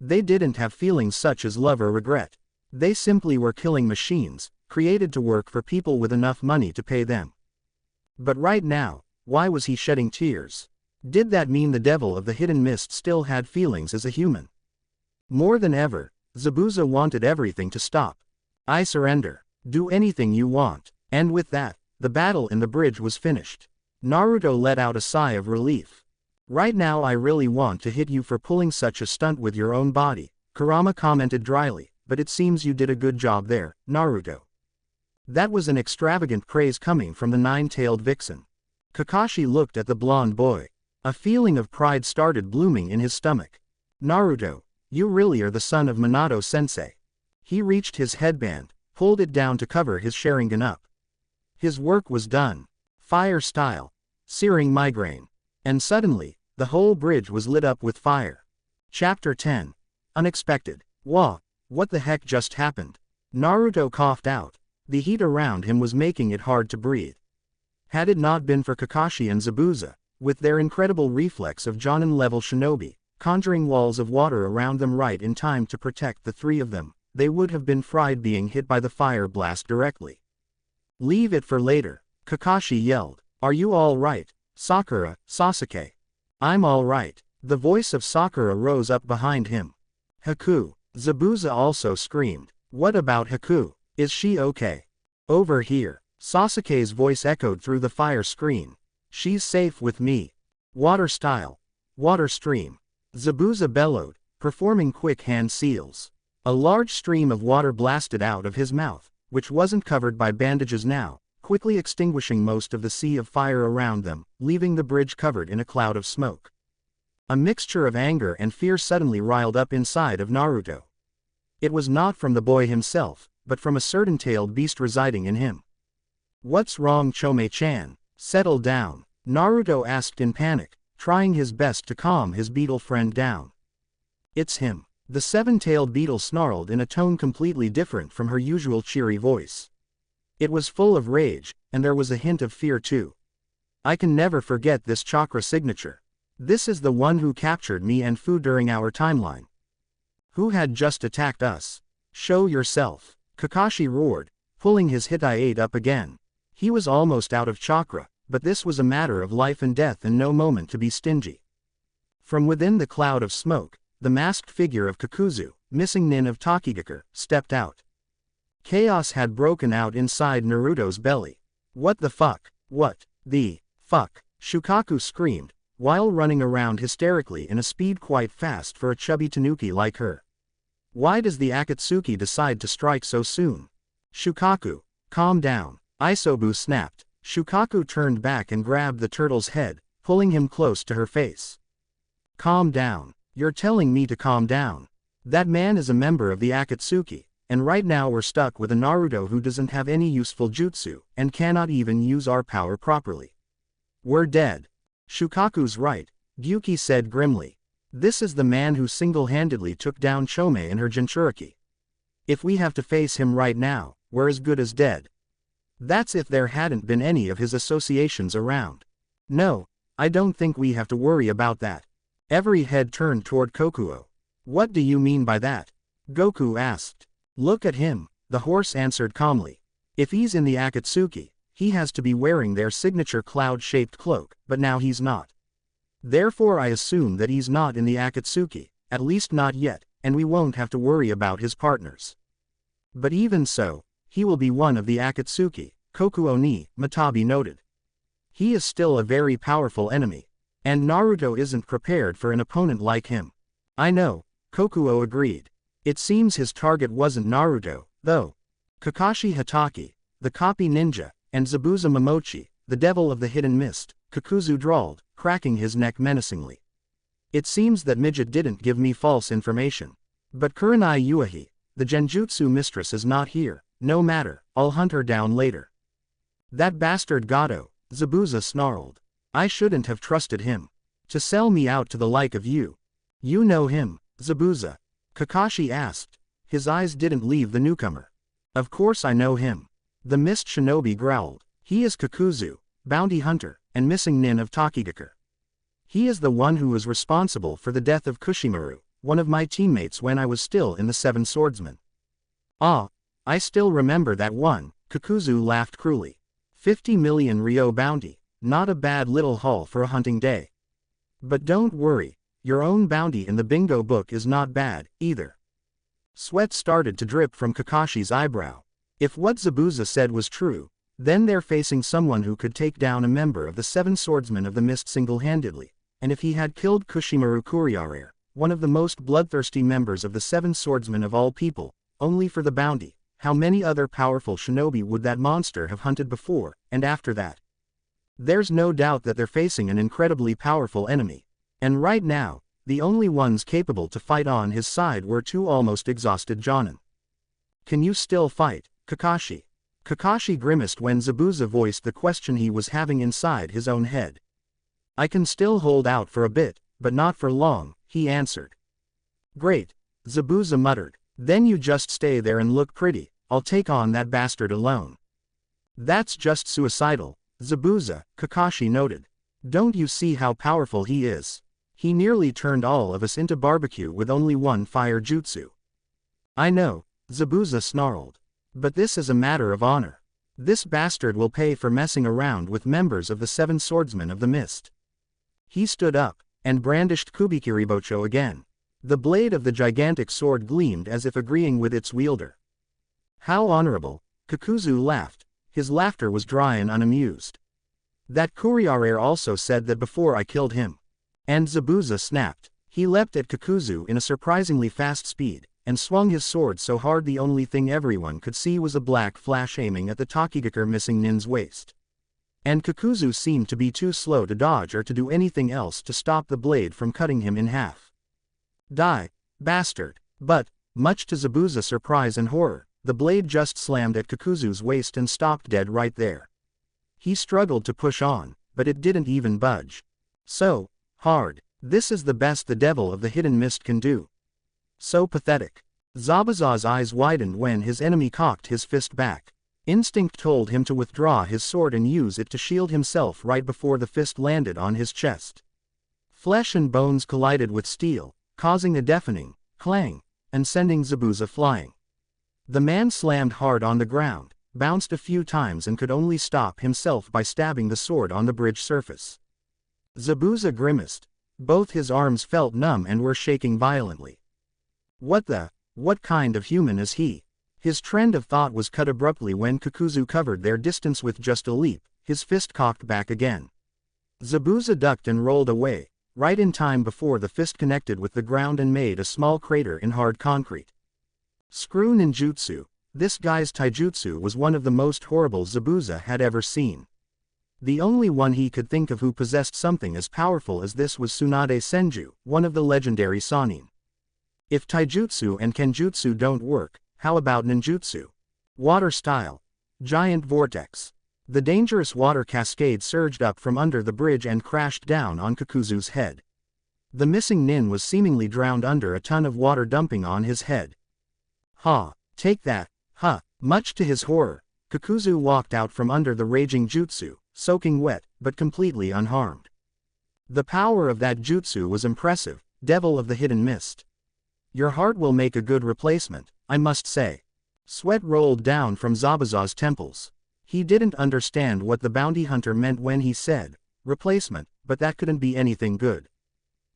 They didn't have feelings such as love or regret. They simply were killing machines, created to work for people with enough money to pay them. But right now, why was he shedding tears? Did that mean the devil of the hidden mist still had feelings as a human? More than ever, Zabuza wanted everything to stop. I surrender. Do anything you want. And with that, the battle in the bridge was finished. Naruto let out a sigh of relief. Right now I really want to hit you for pulling such a stunt with your own body, Kurama commented dryly, but it seems you did a good job there, Naruto. That was an extravagant praise coming from the nine-tailed vixen. Kakashi looked at the blonde boy. A feeling of pride started blooming in his stomach. Naruto, you really are the son of Minato-sensei. He reached his headband, pulled it down to cover his Sharingan up. His work was done. Fire style. Searing migraine. And suddenly, the whole bridge was lit up with fire. Chapter 10. Unexpected. Wah, what the heck just happened? Naruto coughed out. The heat around him was making it hard to breathe. Had it not been for Kakashi and Zabuza, with their incredible reflex of Jonin-level shinobi, conjuring walls of water around them right in time to protect the three of them, they would have been fried being hit by the fire blast directly. Leave it for later, Kakashi yelled. Are you all right? Sakura, Sasuke. I'm alright. The voice of Sakura rose up behind him. Haku. Zabuza also screamed. What about Haku? Is she okay? Over here. Sasuke's voice echoed through the fire screen. She's safe with me. Water style. Water stream. Zabuza bellowed, performing quick hand seals. A large stream of water blasted out of his mouth, which wasn't covered by bandages now, quickly extinguishing most of the sea of fire around them, leaving the bridge covered in a cloud of smoke. A mixture of anger and fear suddenly riled up inside of Naruto. It was not from the boy himself, but from a certain tailed beast residing in him. What's wrong, Chome-chan? Settle down, Naruto asked in panic, trying his best to calm his beetle friend down. It's him. The seven-tailed beetle snarled in a tone completely different from her usual cheery voice. It was full of rage, and there was a hint of fear too. I can never forget this chakra signature. This is the one who captured me and Fu during our timeline. Who had just attacked us? Show yourself, Kakashi roared, pulling his Hittite up again. He was almost out of chakra, but this was a matter of life and death and no moment to be stingy. From within the cloud of smoke, the masked figure of Kakuzu, missing Nin of Tokigakure, stepped out. Chaos had broken out inside Naruto's belly. What the fuck? What the fuck? Shukaku screamed, while running around hysterically in a speed quite fast for a chubby tanuki like her. Why does the Akatsuki decide to strike so soon? Shukaku, calm down. Isobu snapped. Shukaku turned back and grabbed the turtle's head, pulling him close to her face. Calm down. You're telling me to calm down. That man is a member of the Akatsuki, and right now we're stuck with a Naruto who doesn't have any useful jutsu, and cannot even use our power properly. We're dead. Shukaku's right, Gyuki said grimly. This is the man who single-handedly took down Chome and her Jinchuriki. If we have to face him right now, we're as good as dead. That's if there hadn't been any of his associations around. No, I don't think we have to worry about that. Every head turned toward Kokuo. What do you mean by that? Goku asked. Look at him, the horse answered calmly. If he's in the Akatsuki, he has to be wearing their signature cloud-shaped cloak, but now he's not. Therefore I assume that he's not in the Akatsuki, at least not yet, and we won't have to worry about his partners. But even so, he will be one of the Akatsuki, Kokuo ni, Matabi noted. He is still a very powerful enemy, and Naruto isn't prepared for an opponent like him. I know, Kokuo agreed. It seems his target wasn't Naruto, though. Kakashi Hatake, the copy ninja, and Zabuza Momochi, the devil of the hidden mist, Kakuzu drawled, cracking his neck menacingly. It seems that Midget didn't give me false information. But Kurenai Yuahi, the Genjutsu mistress is not here. No matter, I'll hunt her down later. That bastard Gato, Zabuza snarled. I shouldn't have trusted him. To sell me out to the like of you. You know him, Zabuza? Kakashi asked. His eyes didn't leave the newcomer. Of course I know him. The mist shinobi growled. He is Kakuzu, bounty hunter, and missing Nin of Tokigakure. He is the one who was responsible for the death of Kushimaru, one of my teammates when I was still in the Seven Swordsmen. Ah, I still remember that one, Kakuzu laughed cruelly. 50 million Ryo bounty, not a bad little haul for a hunting day. But don't worry, your own bounty in the bingo book is not bad, either. Sweat started to drip from Kakashi's eyebrow. If what Zabuza said was true, then they're facing someone who could take down a member of the Seven Swordsmen of the Mist single-handedly, and if he had killed Kushimaru Kuriare, one of the most bloodthirsty members of the Seven Swordsmen of all people, only for the bounty, how many other powerful shinobi would that monster have hunted before, and after that? There's no doubt that they're facing an incredibly powerful enemy. And right now, the only ones capable to fight on his side were two almost exhausted Jonin. Can you still fight, Kakashi? Kakashi grimaced when Zabuza voiced the question he was having inside his own head. I can still hold out for a bit, but not for long, he answered. Great, Zabuza muttered. Then you just stay there and look pretty, I'll take on that bastard alone. That's just suicidal, Zabuza, Kakashi noted. Don't you see how powerful he is? He nearly turned all of us into barbecue with only one fire jutsu. I know, Zabuza snarled. But this is a matter of honor. This bastard will pay for messing around with members of the 7 Swordsmen of the Mist. He stood up, and brandished Kubikiribocho again. The blade of the gigantic sword gleamed as if agreeing with its wielder. How honorable, Kakuzu laughed. His laughter was dry and unamused. That Kuriare also said that before I killed him. And Zabuza snapped. He leapt at Kakuzu in a surprisingly fast speed, and swung his sword so hard the only thing everyone could see was a black flash aiming at the Takigakure missing nin's waist. And Kakuzu seemed to be too slow to dodge or to do anything else to stop the blade from cutting him in half. Die, bastard! But, much to Zabuza's surprise and horror, the blade just slammed at Kakuzu's waist and stopped dead right there. He struggled to push on, but it didn't even budge. So hard. This is the best the devil of the hidden mist can do. So pathetic. Zabuza's eyes widened when his enemy cocked his fist back. Instinct told him to withdraw his sword and use it to shield himself right before the fist landed on his chest. Flesh and bones collided with steel, causing a deafening clang, and sending Zabuza flying. The man slammed hard on the ground, bounced a few times and could only stop himself by stabbing the sword on the bridge surface. Zabuza grimaced. Both his arms felt numb and were shaking violently. What kind of human is he? His trend of thought was cut abruptly when Kakuzu covered their distance with just a leap, his fist cocked back again. Zabuza ducked and rolled away, right in time before the fist connected with the ground and made a small crater in hard concrete. Screw ninjutsu. This guy's taijutsu was one of the most horrible Zabuza had ever seen. The only one he could think of who possessed something as powerful as this was Tsunade Senju, one of the legendary Sannin. If taijutsu and kenjutsu don't work, how about ninjutsu? Water style. Giant vortex. The dangerous water cascade surged up from under the bridge and crashed down on Kakuzu's head. The missing nin was seemingly drowned under a ton of water dumping on his head. Ha! Take that, ha! Much to his horror, Kakuzu walked out from under the raging jutsu, soaking wet, but completely unharmed. The power of that jutsu was impressive, devil of the hidden mist. Your heart will make a good replacement, I must say. Sweat rolled down from Zabuza's temples. He didn't understand what the bounty hunter meant when he said, replacement, but that couldn't be anything good.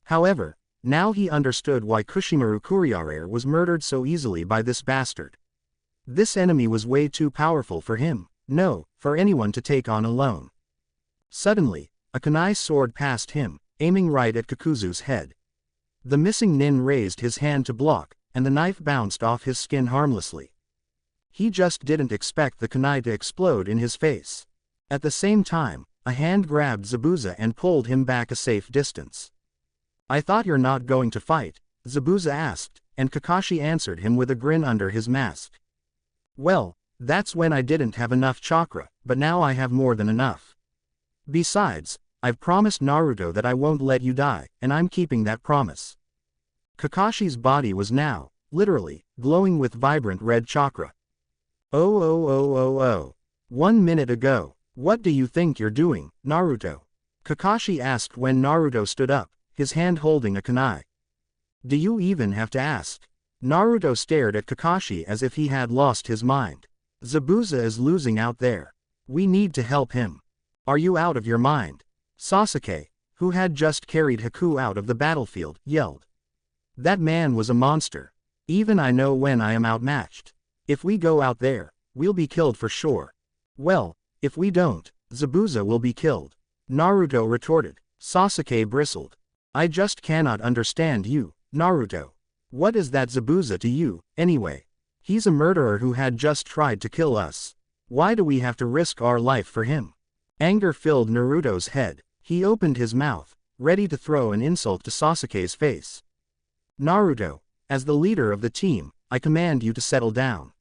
However, now he understood why Kushimaru Kuriare was murdered so easily by this bastard. This enemy was way too powerful for him, no, for anyone to take on alone. Suddenly, a kunai sword passed him, aiming right at Kakuzu's head. The missing nin raised his hand to block, and the knife bounced off his skin harmlessly. He just didn't expect the kunai to explode in his face. At the same time, a hand grabbed Zabuza and pulled him back a safe distance. I thought you're not going to fight, Zabuza asked, and Kakashi answered him with a grin under his mask. Well, that's when I didn't have enough chakra, but now I have more than enough. Besides, I've promised Naruto that I won't let you die, and I'm keeping that promise. Kakashi's body was now, literally, glowing with vibrant red chakra. Oh. 1 minute ago, what do you think you're doing, Naruto? Kakashi asked when Naruto stood up, his hand holding a kunai. Do you even have to ask? Naruto stared at Kakashi as if he had lost his mind. Zabuza is losing out there. We need to help him. Are you out of your mind? Sasuke, who had just carried Haku out of the battlefield, yelled. That man was a monster. Even I know when I am outmatched. If we go out there, we'll be killed for sure. Well, if we don't, Zabuza will be killed. Naruto retorted. Sasuke bristled. I just cannot understand you, Naruto. What is that Zabuza to you, anyway? He's a murderer who had just tried to kill us. Why do we have to risk our life for him? Anger filled Naruto's head. He opened his mouth, ready to throw an insult to Sasuke's face. Naruto, as the leader of the team, I command you to settle down.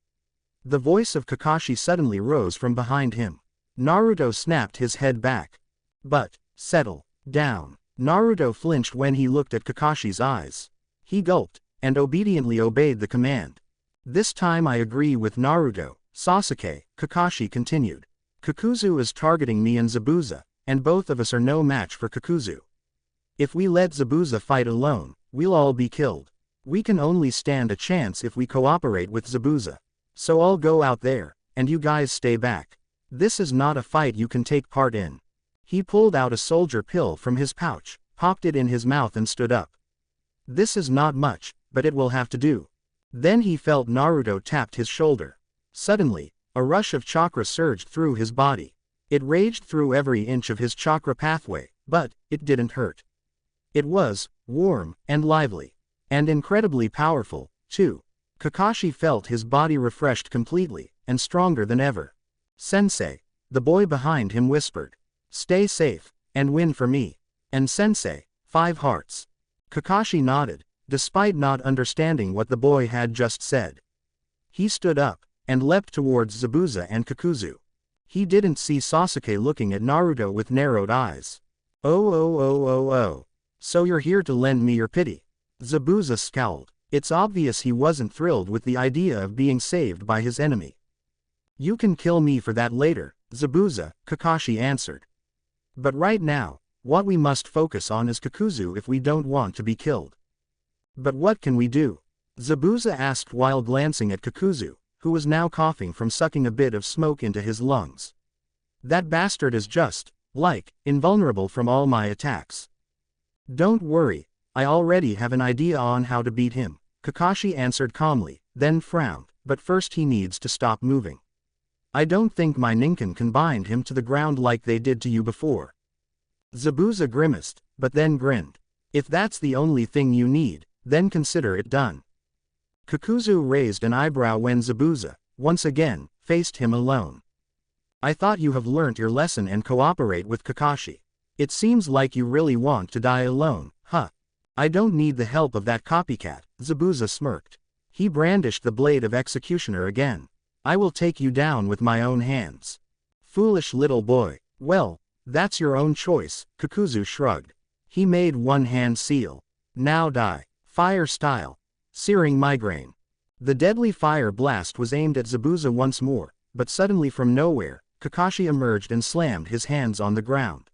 The voice of Kakashi suddenly rose from behind him. Naruto snapped his head back. But, settle down. Naruto flinched when he looked at Kakashi's eyes. He gulped, and obediently obeyed the command. This time I agree with Naruto, Sasuke, Kakashi continued. Kakuzu is targeting me and Zabuza, and both of us are no match for Kakuzu. If we let Zabuza fight alone, we'll all be killed. We can only stand a chance if we cooperate with Zabuza. So I'll go out there, and you guys stay back. This is not a fight you can take part in. He pulled out a soldier pill from his pouch, popped it in his mouth and stood up. This is not much, but it will have to do. Then he felt Naruto tapped his shoulder. Suddenly, a rush of chakra surged through his body. It raged through every inch of his chakra pathway, but it didn't hurt. It was warm and lively, and incredibly powerful, too. Kakashi felt his body refreshed completely, and stronger than ever. "Sensei," the boy behind him whispered. "Stay safe, and win for me." "And Sensei, 5 hearts." Kakashi nodded, despite not understanding what the boy had just said. He stood up, and leapt towards Zabuza and Kakuzu. He didn't see Sasuke looking at Naruto with narrowed eyes. Oh. So you're here to lend me your pity." Zabuza scowled. It's obvious he wasn't thrilled with the idea of being saved by his enemy. "You can kill me for that later, Zabuza," Kakashi answered. "But right now, what we must focus on is Kakuzu if we don't want to be killed." "But what can we do?" Zabuza asked while glancing at Kakuzu, who was now coughing from sucking a bit of smoke into his lungs. "That bastard is just, invulnerable from all my attacks." "Don't worry, I already have an idea on how to beat him," Kakashi answered calmly, then frowned, "but first he needs to stop moving. I don't think my Ninken can bind him to the ground like they did to you before." Zabuza grimaced, but then grinned. "If that's the only thing you need, then consider it done." Kakuzu raised an eyebrow when Zabuza, once again, faced him alone. "I thought you have learnt your lesson and cooperate with Kakashi. It seems like you really want to die alone, huh?" "I don't need the help of that copycat," Zabuza smirked. He brandished the blade of executioner again. "I will take you down with my own hands." "Foolish little boy." "Well, that's your own choice," Kakuzu shrugged. He made one hand seal. "Now die. Fire style. Searing migraine." The deadly fire blast was aimed at Zabuza once more, but suddenly from nowhere, Kakashi emerged and slammed his hands on the ground.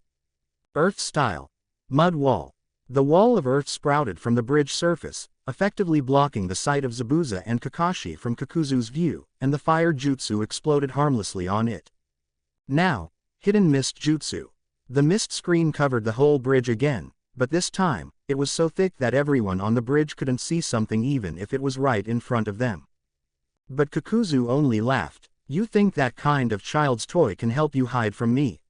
Earth style. Mud wall. The wall of earth sprouted from the bridge surface, effectively blocking the sight of Zabuza and Kakashi from Kakuzu's view, and the fire jutsu exploded harmlessly on it. Now, hidden mist jutsu. The mist screen covered the whole bridge again, but this time, it was so thick that everyone on the bridge couldn't see something even if it was right in front of them. But Kakuzu only laughed. "You think that kind of child's toy can help you hide from me?"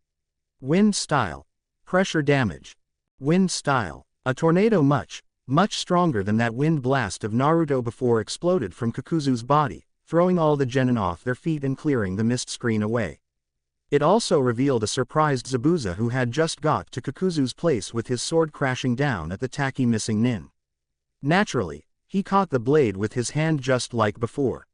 Wind style. Pressure damage. Wind style. A tornado much stronger than that wind blast of Naruto before exploded from Kakuzu's body, throwing all the genin off their feet and clearing the mist screen away. It also revealed a surprised Zabuza who had just got to Kakuzu's place with his sword crashing down at the tacky missing nin. Naturally, he caught the blade with his hand just like before.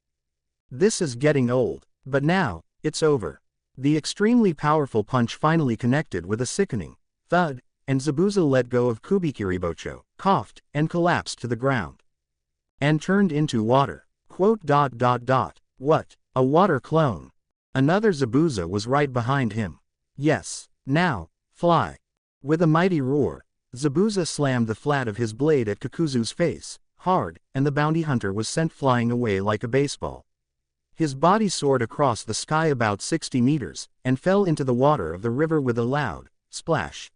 This is getting old, but now, it's over. The extremely powerful punch finally connected with a sickening thud, and Zabuza let go of Kubikiribocho, coughed, and collapsed to the ground. And turned into water. What? A water clone. Another Zabuza was right behind him. Yes. Now, fly. With a mighty roar, Zabuza slammed the flat of his blade at Kakuzu's face, hard, and the bounty hunter was sent flying away like a baseball. His body soared across the sky about 60 meters, and fell into the water of the river with a loud splash.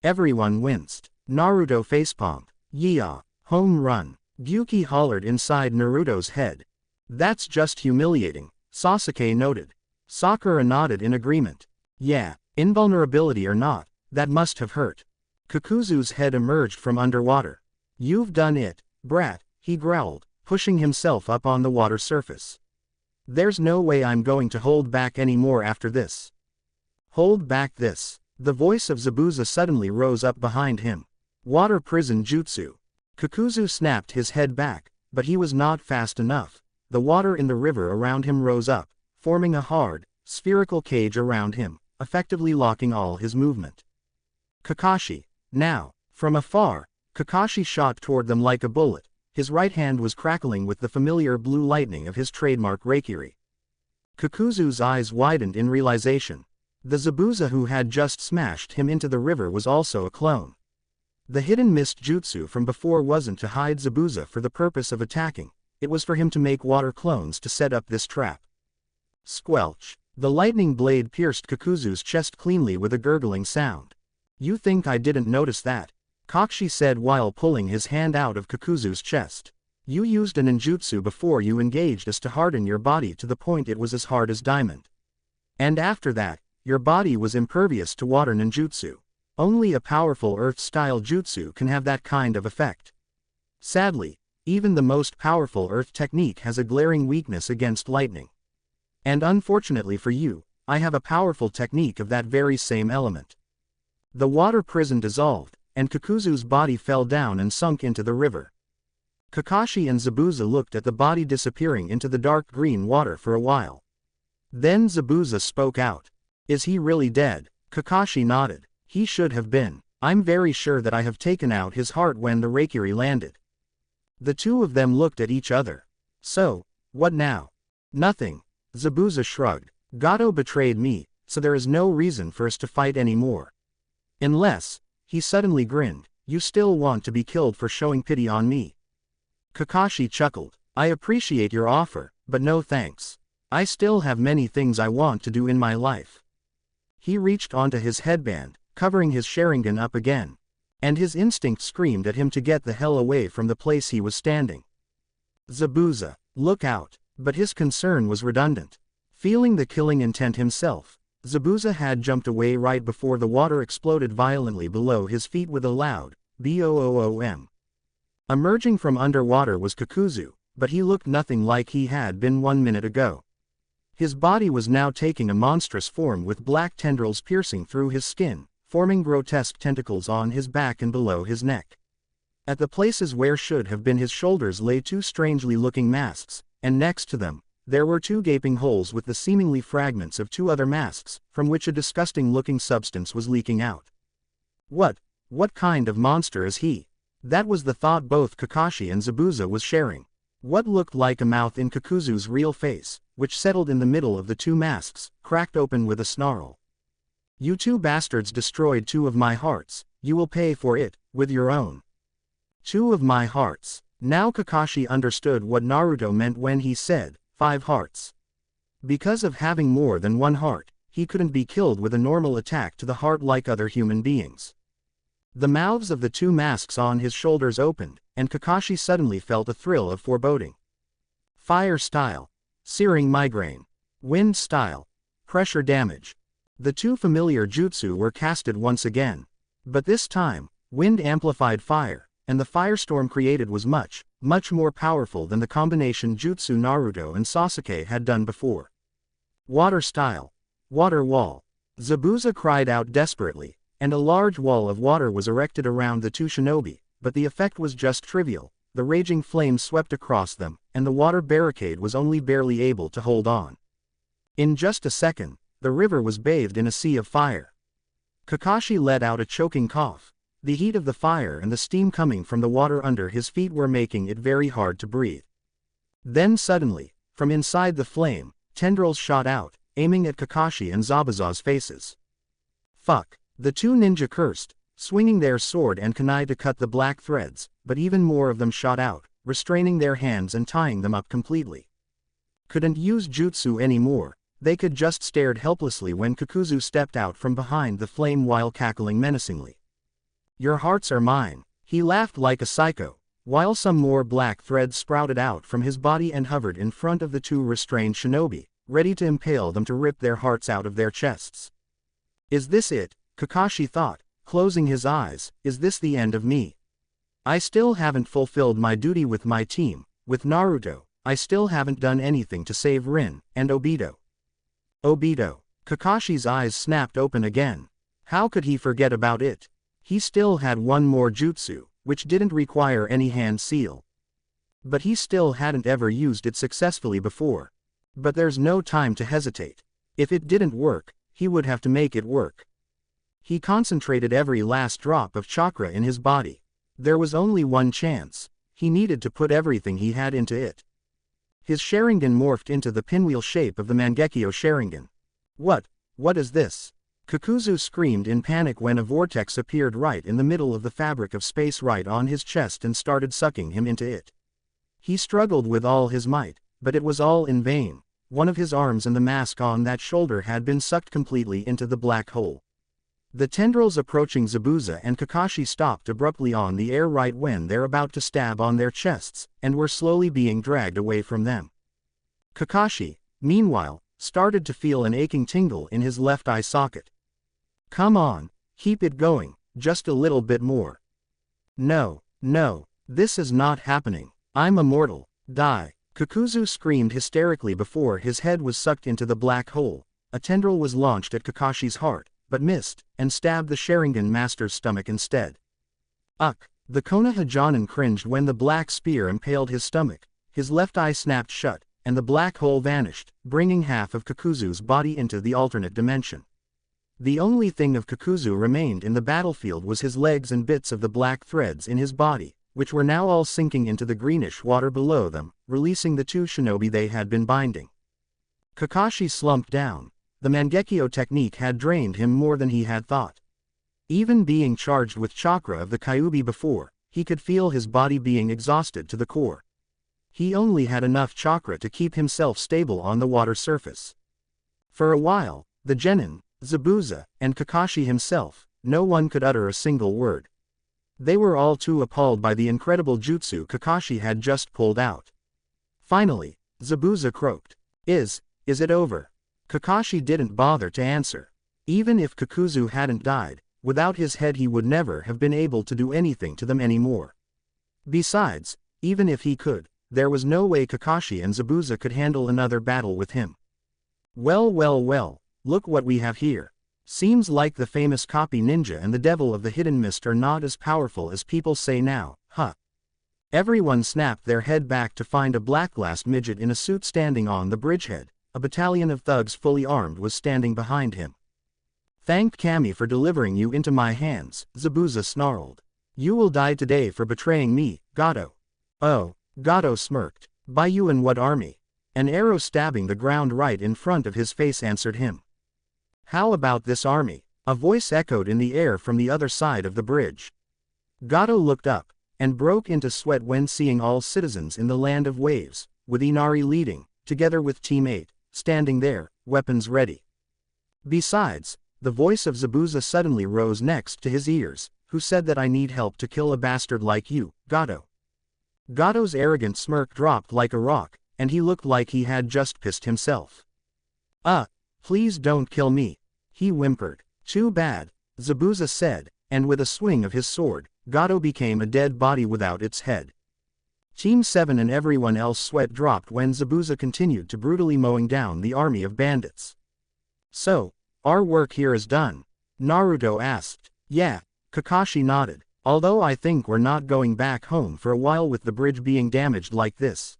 Everyone winced. Naruto facepalmed. "Yeah, home run." Gyuki hollered inside Naruto's head. "That's just humiliating," Sasuke noted. Sakura nodded in agreement. "Yeah, invulnerability or not, that must have hurt." Kakuzu's head emerged from underwater. "You've done it, brat," he growled, pushing himself up on the water surface. "There's no way I'm going to hold back any more after this." "Hold back this." The voice of Zabuza suddenly rose up behind him. "Water prison jutsu." Kakuzu snapped his head back, but he was not fast enough. The water in the river around him rose up, forming a hard, spherical cage around him, effectively locking all his movement. Kakashi. Now, from afar, Kakashi shot toward them like a bullet. His right hand was crackling with the familiar blue lightning of his trademark Reikiri. Kakuzu's eyes widened in realization. The Zabuza who had just smashed him into the river was also a clone. The hidden mist jutsu from before wasn't to hide Zabuza for the purpose of attacking, it was for him to make water clones to set up this trap. Squelch. The lightning blade pierced Kakuzu's chest cleanly with a gurgling sound. You think I didn't notice that? Kakashi said while pulling his hand out of Kakuzu's chest. You used a ninjutsu before you engaged us to harden your body to the point it was as hard as diamond. And after that, your body was impervious to water ninjutsu. Only a powerful earth-style jutsu can have that kind of effect. Sadly, even the most powerful earth technique has a glaring weakness against lightning. And unfortunately for you, I have a powerful technique of that very same element. The water prison dissolved, and Kakuzu's body fell down and sunk into the river. Kakashi and Zabuza looked at the body disappearing into the dark green water for a while. Then Zabuza spoke out. Is he really dead? Kakashi nodded. He should have been. I'm very sure that I have taken out his heart when the Reikiri landed. The two of them looked at each other. So, what now? Nothing. Zabuza shrugged. Gato betrayed me, so there is no reason for us to fight anymore. Unless, he suddenly grinned, you still want to be killed for showing pity on me. Kakashi chuckled. I appreciate your offer, but no thanks. I still have many things I want to do in my life. He reached onto his headband, covering his Sharingan up again. And his instinct screamed at him to get the hell away from the place he was standing. Zabuza, look out, but his concern was redundant. Feeling the killing intent himself, Zabuza had jumped away right before the water exploded violently below his feet with a loud, boom. Emerging from underwater was Kakuzu, but he looked nothing like he had been 1 minute ago. His body was now taking a monstrous form with black tendrils piercing through his skin, forming grotesque tentacles on his back and below his neck. At the places where should have been his shoulders lay two strangely looking masks, and next to them, there were two gaping holes with the seemingly fragments of two other masks, from which a disgusting looking substance was leaking out. What kind of monster is he? That was the thought both Kakashi and Zabuza was sharing. What looked like a mouth in Kakuzu's real face, which settled in the middle of the two masks, cracked open with a snarl. You two bastards destroyed 2 of my hearts, you will pay for it, with your own. 2 of my hearts. Now Kakashi understood what Naruto meant when he said, 5 hearts. Because of having more than 1 heart, he couldn't be killed with a normal attack to the heart like other human beings. The mouths of the 2 masks on his shoulders opened, and Kakashi suddenly felt a thrill of foreboding. Fire style. Searing migraine. Wind style. Pressure damage. The 2 familiar jutsu were casted once again. But this time, wind amplified fire, and the firestorm created was much more powerful than the combination jutsu Naruto and Sasuke had done before. Water style. Water wall. Zabuza cried out desperately, and a large wall of water was erected around the 2 shinobi, but the effect was just trivial. The raging flames swept across them, and the water barricade was only barely able to hold on. In just a second, the river was bathed in a sea of fire. Kakashi let out a choking cough. The heat of the fire and the steam coming from the water under his feet were making it very hard to breathe. Then suddenly, from inside the flame, tendrils shot out, aiming at Kakashi and Zabuza's faces. Fuck! The 2 ninja cursed, swinging their sword and kunai to cut the black threads, but even more of them shot out, restraining their hands and tying them up completely. Couldn't use jutsu anymore, they could just stared helplessly when Kakuzu stepped out from behind the flame while cackling menacingly. Your hearts are mine, he laughed like a psycho, while some more black threads sprouted out from his body and hovered in front of the 2 restrained shinobi, ready to impale them to rip their hearts out of their chests. Is this it? Kakashi thought, closing his eyes, is this the end of me? I still haven't fulfilled my duty with my team, with Naruto, I still haven't done anything to save Rin, and Obito. Obito. Kakashi's eyes snapped open again. How could he forget about it? He still had 1 more jutsu, which didn't require any hand seal. But he still hadn't ever used it successfully before. But there's no time to hesitate. If it didn't work, he would have to make it work. He concentrated every last drop of chakra in his body. There was only 1 chance. He needed to put everything he had into it. His Sharingan morphed into the pinwheel shape of the Mangekyo Sharingan. What is this? Kakuzu screamed in panic when a vortex appeared right in the middle of the fabric of space right on his chest and started sucking him into it. He struggled with all his might, but it was all in vain. one of his arms and the mask on that shoulder had been sucked completely into the black hole. The tendrils approaching Zabuza and Kakashi stopped abruptly on the air right when they're about to stab on their chests, and were slowly being dragged away from them. Kakashi, meanwhile, started to feel an aching tingle in his left eye socket. "Come on, keep it going, just a little bit more." "No, no, this is not happening. I'm immortal, die." Kakuzu screamed hysterically before his head was sucked into the black hole. A tendril was launched at Kakashi's heart, but missed, and stabbed the Sharingan master's stomach instead. Ugh! The Konoha Jonin cringed when the black spear impaled his stomach, his left eye snapped shut, and the black hole vanished, bringing half of Kakuzu's body into the alternate dimension. The only thing of Kakuzu remained in the battlefield was his legs and bits of the black threads in his body, which were now all sinking into the greenish water below them, releasing the two shinobi they had been binding. Kakashi slumped down. The Mangekyo technique had drained him more than he had thought. Even being charged with chakra of the Kyuubi before, he could feel his body being exhausted to the core. He only had enough chakra to keep himself stable on the water surface. For a while, the genin, Zabuza, and Kakashi himself, no one could utter a single word. They were all too appalled by the incredible jutsu Kakashi had just pulled out. Finally, Zabuza croaked. Is it over?" Kakashi didn't bother to answer. Even if Kakuzu hadn't died, without his head he would never have been able to do anything to them anymore. Besides, even if he could, there was no way Kakashi and Zabuza could handle another battle with him. Well, look what we have here. Seems like the famous copy ninja and the devil of the hidden mist are not as powerful as people say now, huh? Everyone snapped their head back to find a black-glassed midget in a suit standing on the bridgehead. A battalion of thugs fully armed was standing behind him. "Thank Kami for delivering you into my hands," Zabuza snarled. "You will die today for betraying me, Gato." "Oh," Gato smirked. "By you and what army?" An arrow stabbing the ground right in front of his face answered him. "How about this army?" A voice echoed in the air from the other side of the bridge. Gato looked up, and broke into sweat when seeing all citizens in the land of waves, with Inari leading, together with Team 8. Standing there, weapons ready. Besides, the voice of Zabuza suddenly rose next to his ears, who said that I need help to kill a bastard like you, Gato. Gato's arrogant smirk dropped like a rock, and he looked like he had just pissed himself. Please don't kill me," he whimpered. "Too bad," Zabuza said, and with a swing of his sword, Gato became a dead body without its head. Team 7 and everyone else sweat dropped when Zabuza continued to brutally mowing down the army of bandits. "So, our work here is done?" Naruto asked. "Yeah," Kakashi nodded, "although I think we're not going back home for a while with the bridge being damaged like this."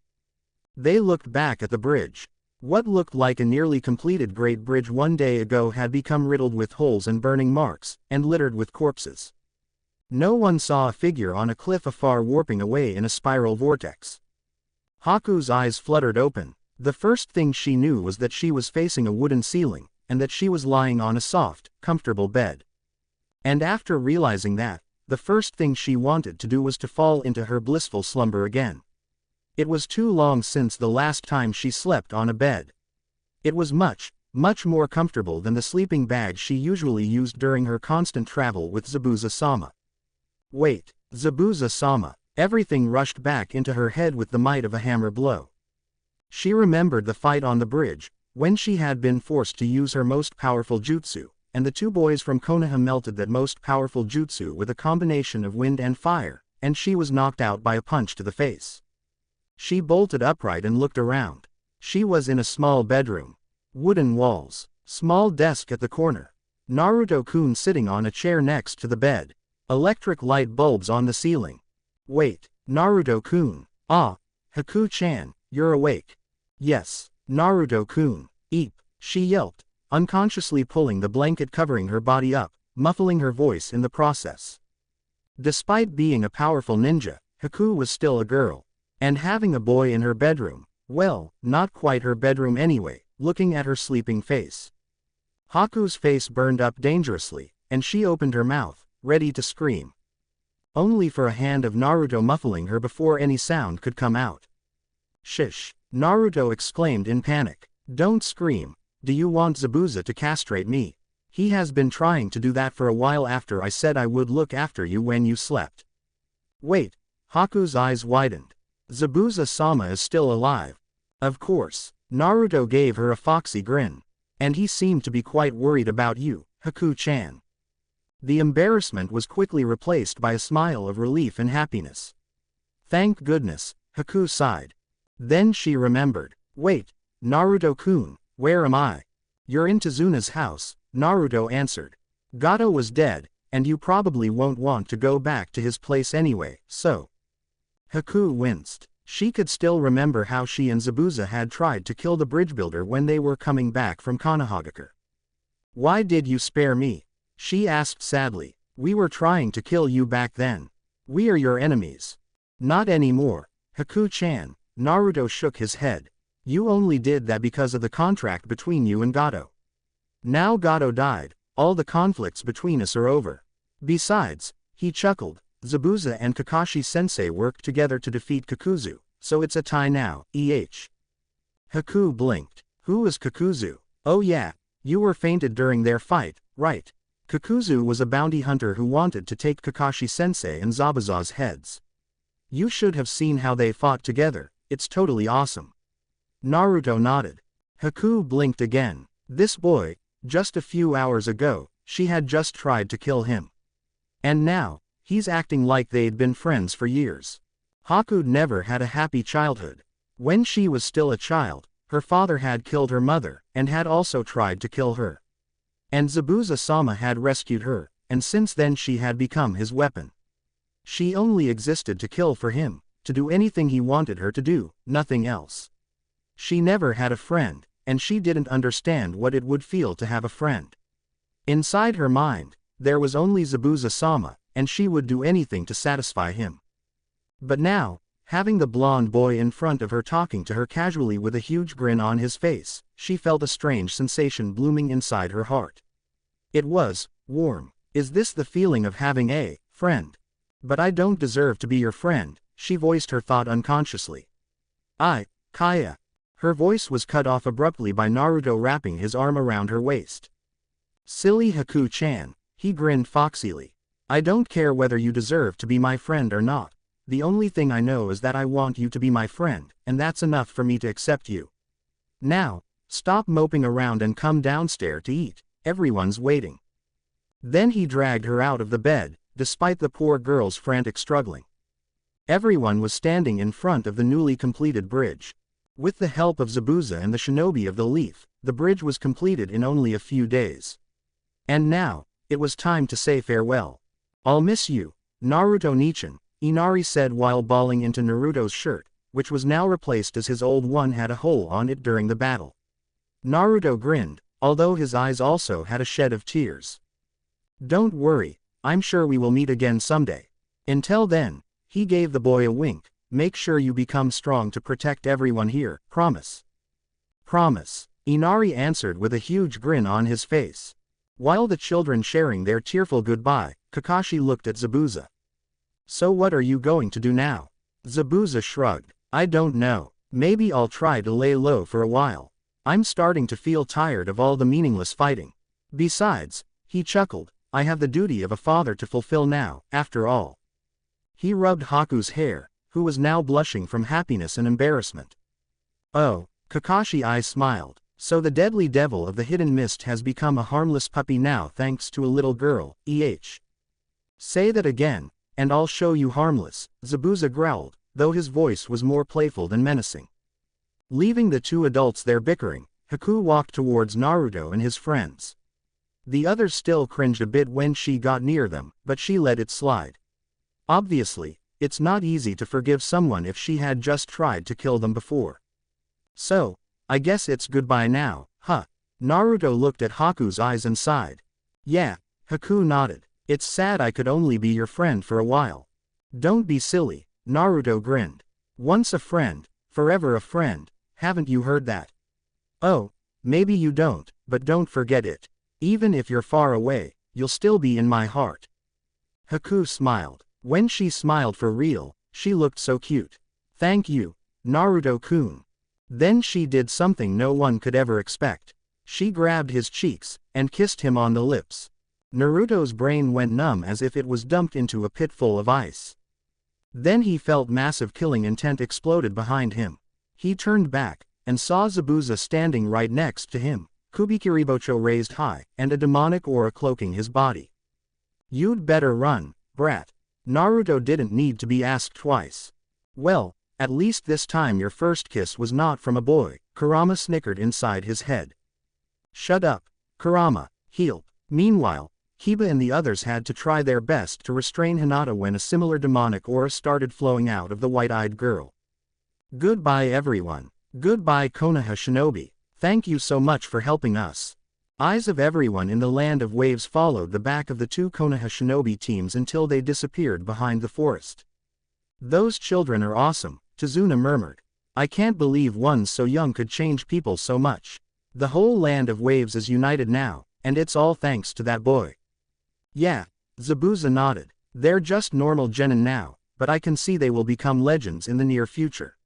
They looked back at the bridge. What looked like a nearly completed great bridge one day ago had become riddled with holes and burning marks, and littered with corpses. No one saw a figure on a cliff afar warping away in a spiral vortex. Haku's eyes fluttered open. The first thing she knew was that she was facing a wooden ceiling, and that she was lying on a soft, comfortable bed. And after realizing that, the first thing she wanted to do was to fall into her blissful slumber again. It was too long since the last time she slept on a bed. It was much more comfortable than the sleeping bag she usually used during her constant travel with Zabuza-sama. Wait, Zabuza-sama. Everything rushed back into her head with the might of a hammer blow. She remembered the fight on the bridge, when she had been forced to use her most powerful jutsu, and the two boys from Konoha melted that most powerful jutsu with a combination of wind and fire, and she was knocked out by a punch to the face. She bolted upright and looked around. She was in a small bedroom. Wooden walls. Small desk at the corner. Naruto-kun sitting on a chair next to the bed. Electric light bulbs on the ceiling. Wait, Naruto-kun. Ah, Haku-chan, you're awake. Yes, Naruto-kun. Eep, she yelped, unconsciously pulling the blanket covering her body up, muffling her voice in the process. Despite being a powerful ninja, Haku was still a girl. And having a boy in her bedroom, well, not quite her bedroom anyway, looking at her sleeping face. Haku's face burned up dangerously, and she opened her mouth, ready to scream. Only for a hand of Naruto muffling her before any sound could come out. Shish, Naruto exclaimed in panic. Don't scream. Do you want Zabuza to castrate me? He has been trying to do that for a while after I said I would look after you when you slept. Wait. Haku's eyes widened. Zabuza-sama is still alive. Of course. Naruto gave her a foxy grin. And he seemed to be quite worried about you, Haku-chan. The embarrassment was quickly replaced by a smile of relief and happiness. Thank goodness, Haku sighed. Then she remembered. Wait, Naruto-kun, where am I? You're in Tezuna's house, Naruto answered. Gato was dead, and you probably won't want to go back to his place anyway, so. Haku winced. She could still remember how she and Zabuza had tried to kill the bridge builder when they were coming back from Konohagakure. Why did you spare me? She asked sadly. We were trying to kill you back then. We are your enemies. Not anymore, Haku-chan. Naruto shook his head. You only did that because of the contract between you and Gato. Now Gato died, all the conflicts between us are over. Besides, he chuckled, Zabuza and Kakashi-sensei worked together to defeat Kakuzu, so it's a tie now, Haku blinked. Who is Kakuzu? Oh yeah, you were fainted during their fight, right? Kakuzu was a bounty hunter who wanted to take Kakashi-sensei and Zabuza's heads. You should have seen how they fought together, it's totally awesome. Naruto nodded. Haku blinked again. This boy, just a few hours ago, she had just tried to kill him. And now, he's acting like they'd been friends for years. Haku never had a happy childhood. When she was still a child, her father had killed her mother, and had also tried to kill her. And Zabuza-sama had rescued her, and since then she had become his weapon. She only existed to kill for him, to do anything he wanted her to do, nothing else. She never had a friend, and she didn't understand what it would feel to have a friend. Inside her mind, there was only Zabuza-sama, and she would do anything to satisfy him. But now, having the blonde boy in front of her talking to her casually with a huge grin on his face, she felt a strange sensation blooming inside her heart. It was warm. Is this the feeling of having a friend? But I don't deserve to be your friend, she voiced her thought unconsciously. Kaya. Her voice was cut off abruptly by Naruto wrapping his arm around her waist. Silly Haku-chan, he grinned foxily. I don't care whether you deserve to be my friend or not. The only thing I know is that I want you to be my friend, and that's enough for me to accept you. Now, stop moping around and come downstairs to eat, everyone's waiting. Then he dragged her out of the bed, despite the poor girl's frantic struggling. Everyone was standing in front of the newly completed bridge. With the help of Zabuza and the shinobi of the leaf, the bridge was completed in only a few days. And now, it was time to say farewell. I'll miss you, Naruto-nichan, Inari said while balling into Naruto's shirt, which was now replaced as his old one had a hole on it during the battle. Naruto grinned, although his eyes also had a shed of tears. Don't worry, I'm sure we will meet again someday. Until then, he gave the boy a wink, make sure you become strong to protect everyone here, promise. Promise, Inari answered with a huge grin on his face. While the children sharing their tearful goodbye, Kakashi looked at Zabuza. So what are you going to do now? Zabuza shrugged. I don't know. Maybe I'll try to lay low for a while. I'm starting to feel tired of all the meaningless fighting. Besides, he chuckled, I have the duty of a father to fulfill now, after all. He rubbed Haku's hair, who was now blushing from happiness and embarrassment. Oh, Kakashi smiled. So the deadly devil of the hidden mist has become a harmless puppy now thanks to a little girl, Say that again, and I'll show you harmless, Zabuza growled, though his voice was more playful than menacing. Leaving the two adults there bickering, Haku walked towards Naruto and his friends. The others still cringed a bit when she got near them, but she let it slide. Obviously, it's not easy to forgive someone if she had just tried to kill them before. So, I guess it's goodbye now, huh? Naruto looked at Haku's eyes and sighed. Yeah, Haku nodded. It's sad I could only be your friend for a while. Don't be silly, Naruto grinned. Once a friend, forever a friend, haven't you heard that? Oh, maybe you don't, but don't forget it. Even if you're far away, you'll still be in my heart. Haku smiled. When she smiled for real, she looked so cute. Thank you, Naruto-kun. Then she did something no one could ever expect. She grabbed his cheeks, and kissed him on the lips. Naruto's brain went numb as if it was dumped into a pit full of ice. Then he felt massive killing intent exploded behind him. He turned back, and saw Zabuza standing right next to him, Kubikiribocho raised high, and a demonic aura cloaking his body. "You'd better run, brat." Naruto didn't need to be asked twice. "Well, at least this time your first kiss was not from a boy," Kurama snickered inside his head. "Shut up, Kurama, heel." Meanwhile, Kiba and the others had to try their best to restrain Hinata when a similar demonic aura started flowing out of the white-eyed girl. "Goodbye everyone. Goodbye Konoha Shinobi. Thank you so much for helping us." Eyes of everyone in the Land of Waves followed the back of the two Konoha Shinobi teams until they disappeared behind the forest. "Those children are awesome," Tazuna murmured. "I can't believe one so young could change people so much. The whole Land of Waves is united now, and it's all thanks to that boy." "Yeah," Zabuza nodded. "They're just normal genin now, but I can see they will become legends in the near future."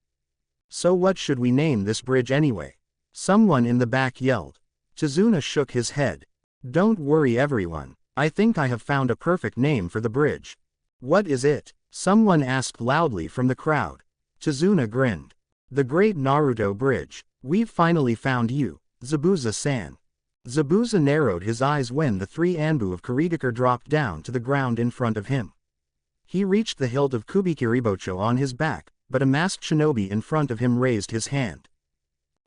"So what should we name this bridge anyway?" someone in the back yelled. Tazuna shook his head. "Don't worry everyone, I think I have found a perfect name for the bridge." "What is it?" someone asked loudly from the crowd. Tazuna grinned. "The Great Naruto Bridge. We've finally found you, Zabuza-san." Zabuza narrowed his eyes when the three Anbu of Kurigakure dropped down to the ground in front of him. He reached the hilt of Kubikiribocho on his back, but a masked shinobi in front of him raised his hand.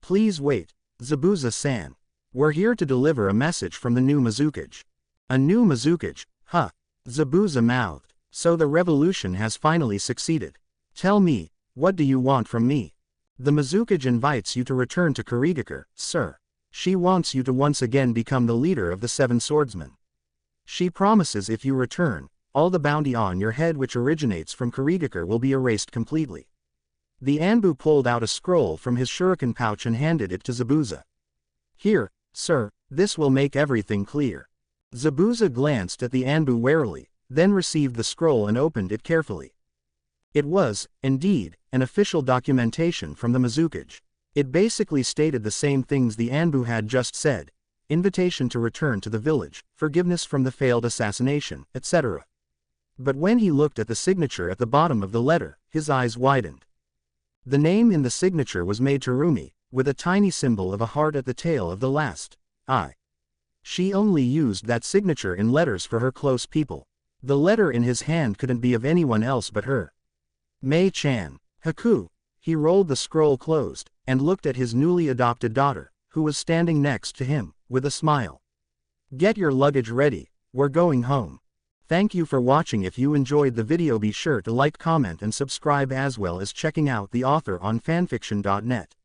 "Please wait, Zabuza-san. We're here to deliver a message from the new Mizukage." "A new Mizukage, huh?" Zabuza mouthed. "So the revolution has finally succeeded. Tell me, what do you want from me?" "The Mizukage invites you to return to Kurigakure, sir. She wants you to once again become the leader of the Seven Swordsmen. She promises if you return, all the bounty on your head which originates from Kurigakure will be erased completely." The Anbu pulled out a scroll from his shuriken pouch and handed it to Zabuza. "Here, sir, this will make everything clear." Zabuza glanced at the Anbu warily, then received the scroll and opened it carefully. It was, indeed, an official documentation from the Mizukage. It basically stated the same things the Anbu had just said: invitation to return to the village, forgiveness from the failed assassination, etc. But when he looked at the signature at the bottom of the letter, his eyes widened. The name in the signature was made Terumi, with a tiny symbol of a heart at the tail of the last I. She only used that signature in letters for her close people. The letter in his hand couldn't be of anyone else but her. Mei-chan. Haku. He rolled the scroll closed, and looked at his newly adopted daughter, who was standing next to him, with a smile. "Get your luggage ready, we're going home." Thank you for watching. If you enjoyed the video, be sure to like, comment and subscribe, as well as checking out the author on fanfiction.net.